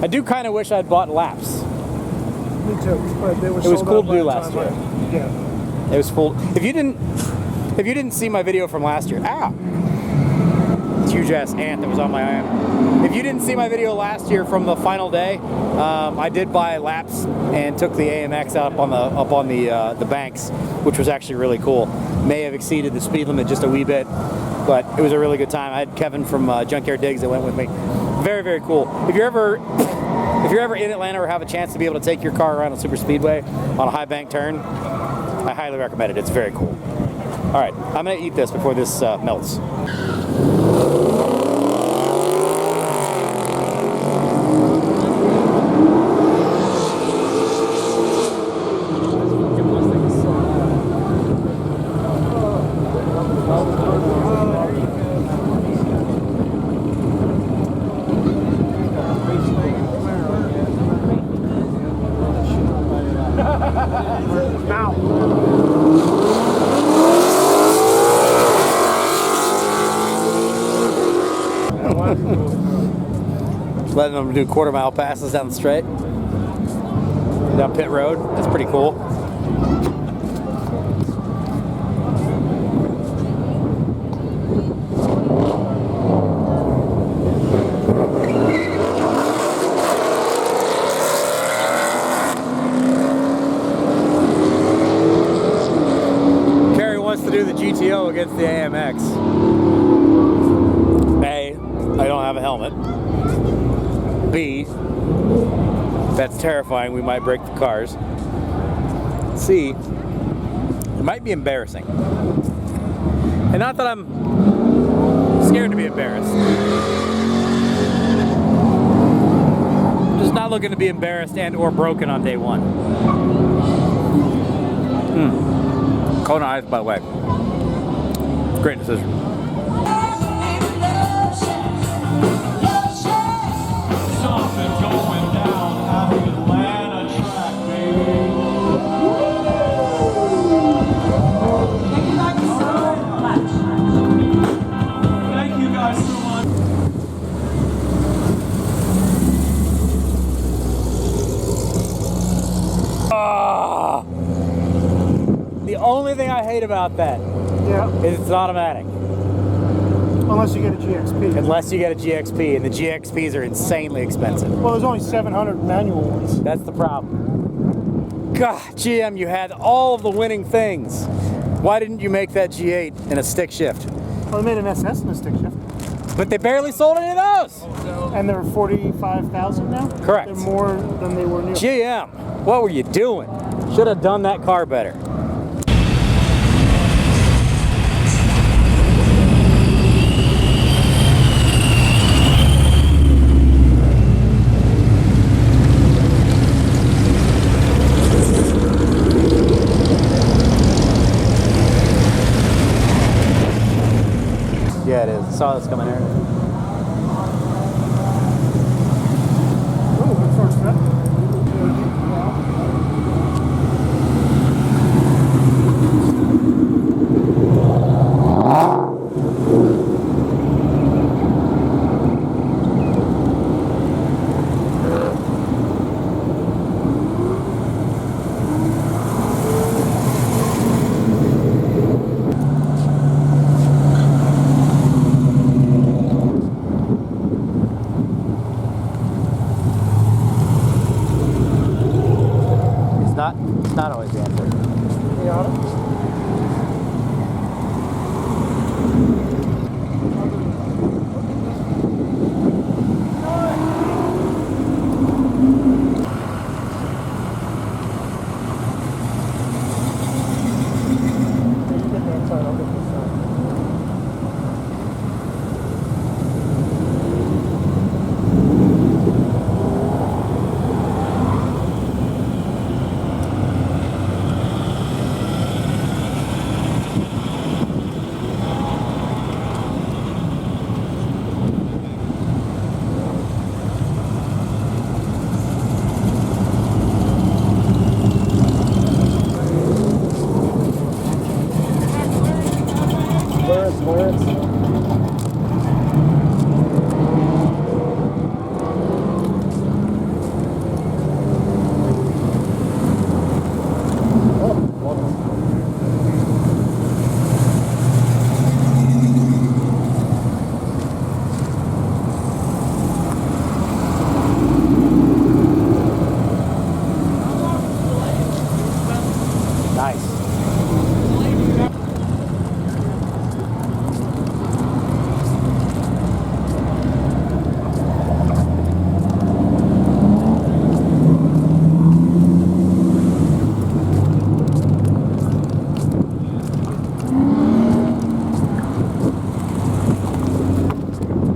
I do kind of wish I'd bought laps. Me too. But they were It was cool to do last year. Yeah. It was full. If you didn't see my video from last year, huge ass ant that was on my arm. If you didn't see my video last year from the final day, I did buy laps and took the AMX out up on the banks, which was actually really cool. May have exceeded the speed limit just a wee bit, but it was a really good time. I had Kevin from Junkyard Digs that went with me. Very, very cool. If you're ever in Atlanta or have a chance to be able to take your car around a super speedway on a high bank turn, I highly recommend it. It's very cool. All right, I'm gonna eat this before this melts. Letting them do quarter-mile passes down the straight, down pit road. That's pretty cool. Kerry wants to do the GTO against the AMX. A, I don't have a helmet. B, that's terrifying, we might break the cars. C, It might be embarrassing. And not that I'm scared to be embarrassed. I'm just not looking to be embarrassed and or broken on day one. Kona Ice, by the way. Great decision. Something going down at the Atlanta track, baby. Thank you guys so much. The only thing I hate about that Yeah. is it's automatic. Unless you get a GXP. Unless you get a GXP, and the GXPs are insanely expensive. Well, there's only 700 manual ones. That's the problem. God, GM, you had all of the winning things. Why didn't you make that G8 in a stick shift? Well, they made an SS in a stick shift. But they barely sold any of those. And they're 45,000 now? Correct. They're more than they were new. GM, what were you doing? Should have done that car better. Yeah, it is. I saw this coming here. Oh, good first step. It's not always the answer.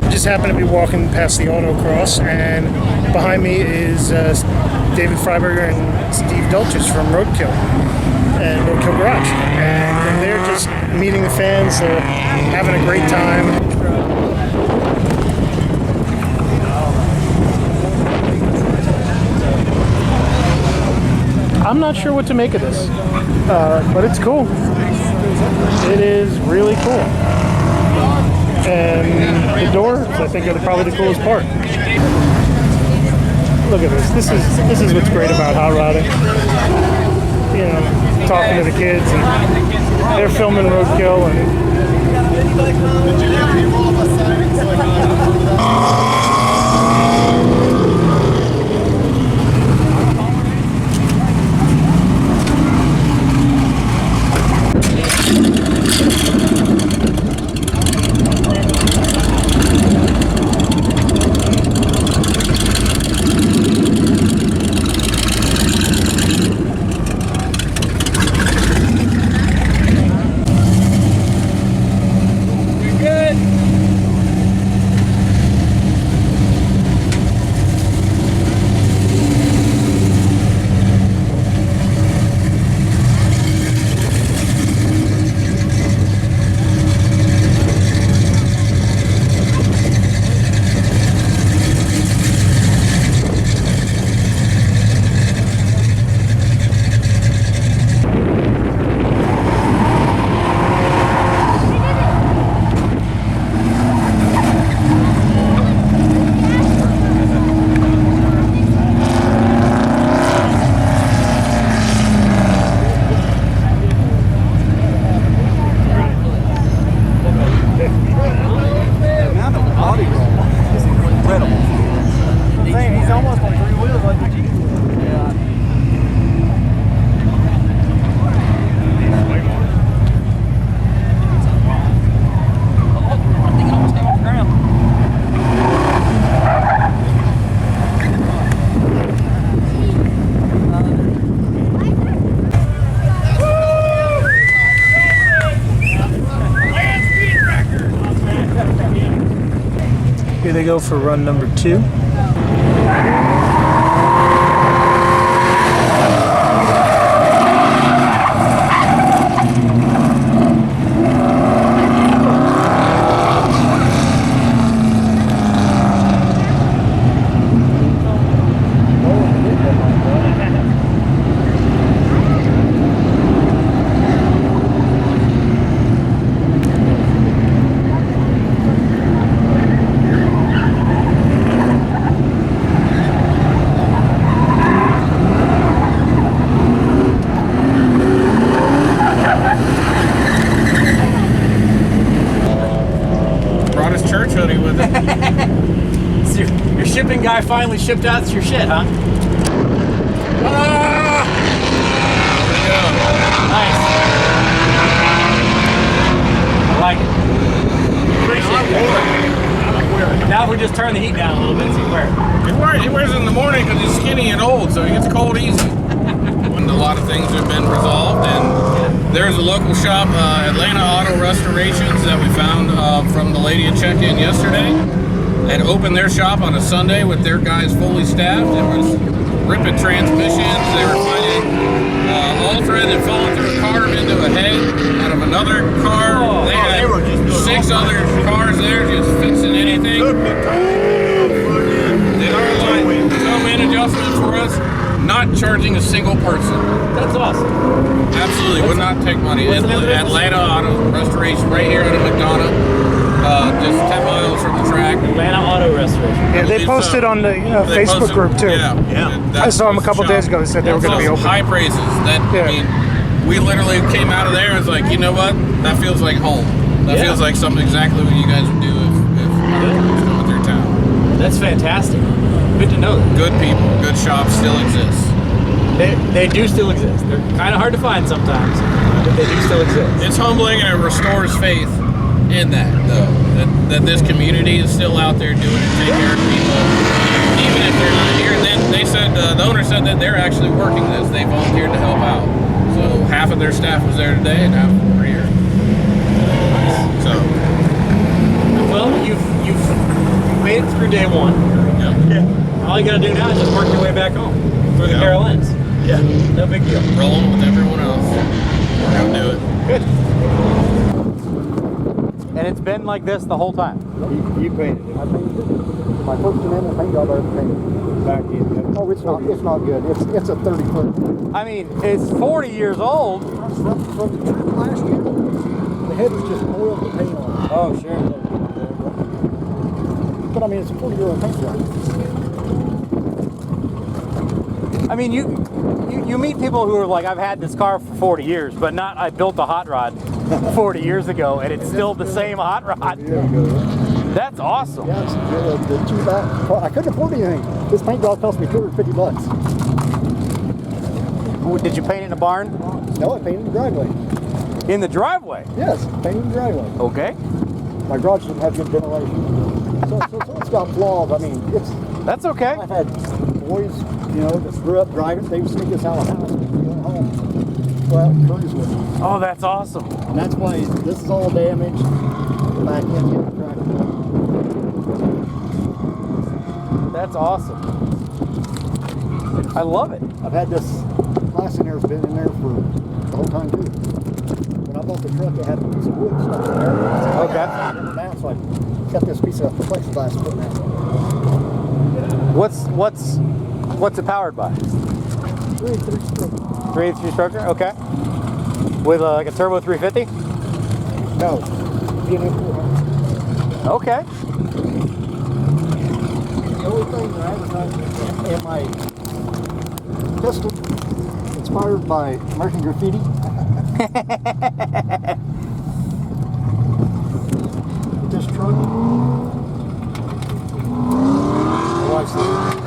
Just happened to be walking past the autocross, and behind me is David Freiberger and Steve Dulcis from Roadkill and Roadkill Garage, and they're just meeting the fans. They're having a great time. I'm not sure what to make of this, but it's cool. It is really cool. And the doors, I think, are probably the coolest part. Look at this. This is what's great about hot rodding. You know, talking to the kids, and they're filming Roadkill, and Here they go for run number 2. Brought his church hoodie with him. So your shipping guy finally shipped out your shit, huh? Nice. I like it. Appreciate it. Now we just turn the heat down a little bit so you wear it. He wears it in the morning because he's skinny and old, so he gets cold easy. And a lot of things have been resolved, and there's a local shop, Atlanta Auto Restorations, that we found from the lady that checked in yesterday. They had opened their shop on a Sunday with their guys fully staffed. It was ripping transmissions. They were finding all thread had fallen through a car into a hay out of another car. They had 6 other cars there just fixing anything. Did our line so-man adjustments for us, not charging a single person. That's awesome. Absolutely, would not take money. Atlanta Auto Restoration, right here out of McDonough. Just 10 miles from the track. Atlanta Auto Restoration. Yeah, they posted on the They Facebook posted- group too. Yeah. I saw them a couple days ago. They said they were going to be open. High praises. That Yeah. I mean, we literally came out of there and was like, you know what? That feels like home. That feels like something exactly what you guys would do if was going through town. That's fantastic. Good to know that. Good people, good shops still exist. They do still exist. They're kind of hard to find sometimes, but they do still exist. It's humbling and it restores faith in that, though. That this community is still out there doing it, taking care of people, even if they're not here. And then they said, the owner said that they're actually working this. They volunteered to help out. So half of their staff was there today and half were here. So, Well, you've made it through day 1. yeah. All you gotta do now is just work your way back home through the Carolines. Yeah. No big deal. Rolling with everyone else. We're gonna do it. Good. And it's been like this the whole time. You painted it. I painted it. My first amendment paint job I ever painted. Back in. Oh, it's not good. It's a 30-foot. I mean, it's 40 years old. From the trip last year. The head was just oiled with paint on it. Oh, sure. But I mean, it's a 40-year-old paint job. I mean, you meet people who are like, I've had this car for 40 years, but not I built a hot rod 40 years ago, and it's still the same hot rod. That's awesome. Yeah, it's the two back. I couldn't afford anything. This paint job cost me $250. Did you paint it in a barn? No, I painted in the driveway. In the driveway? Yes, painted in the driveway. Okay. My garage doesn't have good ventilation. So it's got flaws. I mean, That's okay. I've had boys, that grew up driving. They would sneak us out of the house and go home. Well, cruise with them. Oh, that's awesome. And that's why this is all damaged. Back in the tractor. That's awesome. I love it. I've had this glass in there, has been in there for the whole time too. When I bought the truck, it had a piece of wood stuck in there. Okay. Now, so I cut this piece of plexiglass and put in there. What's it powered by? 383 stroke. 383 structure? Okay. With like a turbo 350? No. DN400. Okay. The only thing that I advertised in my pistol, inspired by American Graffiti. This truck. Watch this.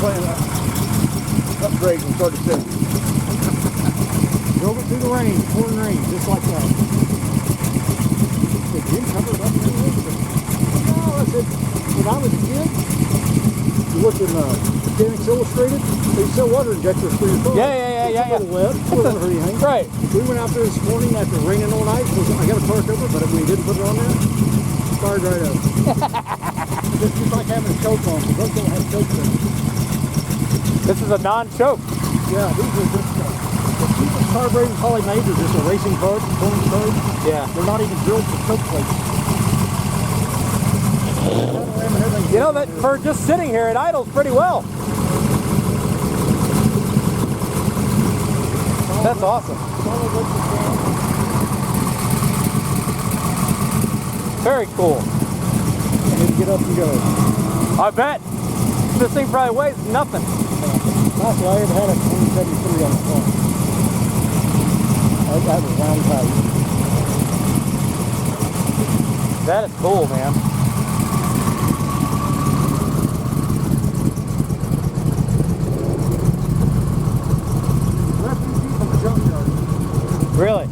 Plan upgrade in 37. through the rain, pouring rain, just like that. It didn't cover it up anyway. No, I said, when I was a kid, you looked in Mechanics Illustrated, they sell water injectors for your car. Yeah. It's a little wet, it doesn't hurt anything. Right. We went out there this morning after raining all night, because I got a car cover, but we didn't put it on there. Fired right up. It's just like having a choke on, because those don't have chokes in them. This is a non-choke. Yeah, these are just the cheapest carbureted poly made are just a racing card, performance card. Yeah. They're not even drilled for choke plates. You know that for just sitting here, it idles pretty well. That's awesome. Very cool. I need to get up and go. I bet. This thing probably weighs nothing. Last I ever had a 2073 on the car. That was round tight. That is cool, man. Really?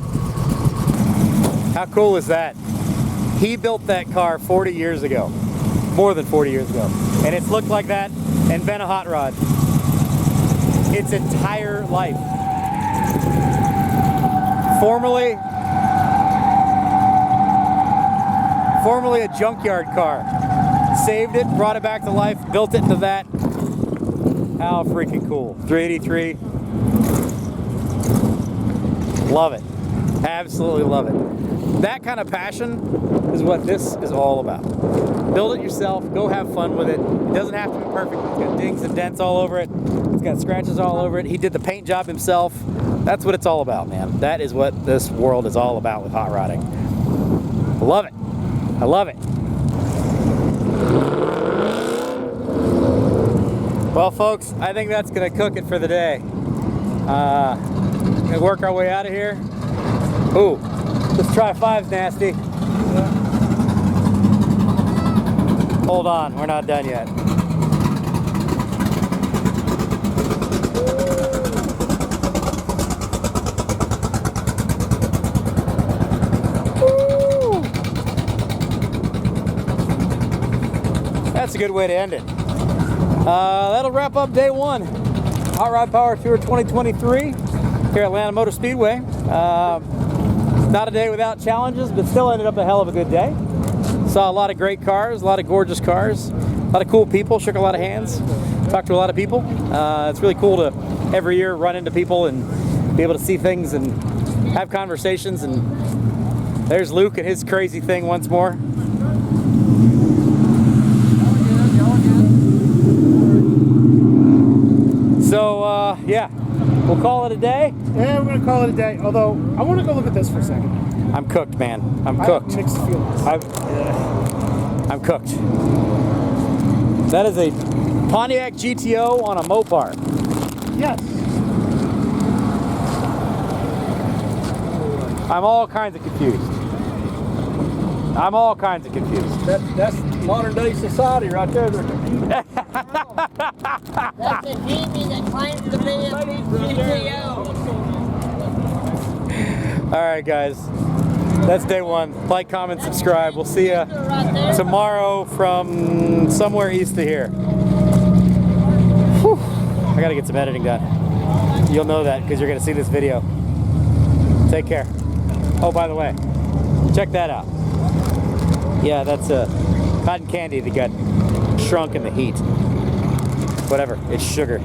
How cool is that? He built that car 40 years ago. More than 40 years ago. And it's looked like that and been a hot rod its entire life. Formerly a junkyard car. Saved it, brought it back to life, built it into that. How freaking cool. 383. Love it. Absolutely love it. That kind of passion is what this is all about. Build it yourself, go have fun with it. It doesn't have to be perfect. It's got dings and dents all over it. It's got scratches all over it. He did the paint job himself. That's what it's all about, man. That is what this world is all about with hot rodding. I love it. I love it. Well, folks, I think that's gonna cook it for the day. Gonna work our way out of here. Ooh, this Tri-5's nasty. Hold on, we're not done yet. Woo! That's a good way to end it. That'll wrap up day one. Hot Rod Power Tour 2023 here at Atlanta Motor Speedway. Not a day without challenges, but still ended up a hell of a good day. Saw a lot of great cars, a lot of gorgeous cars, a lot of cool people, shook a lot of hands, talked to a lot of people. It's really cool to every year run into people and be able to see things and have conversations. And there's Luke and his crazy thing once more. So, yeah, we'll call it a day. Yeah, we're going to call it a day. Although, I want to go look at this for a second. I'm cooked, man. I'm cooked. Mixed feelings. I'm cooked. That is a Pontiac GTO on a Mopar. Yes. I'm all kinds of confused. I'm all kinds of confused. That's modern day society right there. That's the Jimmy that claims to be a GTO. All right, guys. That's day one. Like, comment, subscribe. We'll see you tomorrow from somewhere east of here. Whew. I gotta get some editing done. You'll know that because you're gonna see this video. Take care. Oh, by the way, check that out. Yeah, that's a cotton candy that got shrunk in the heat. Whatever, it's sugar.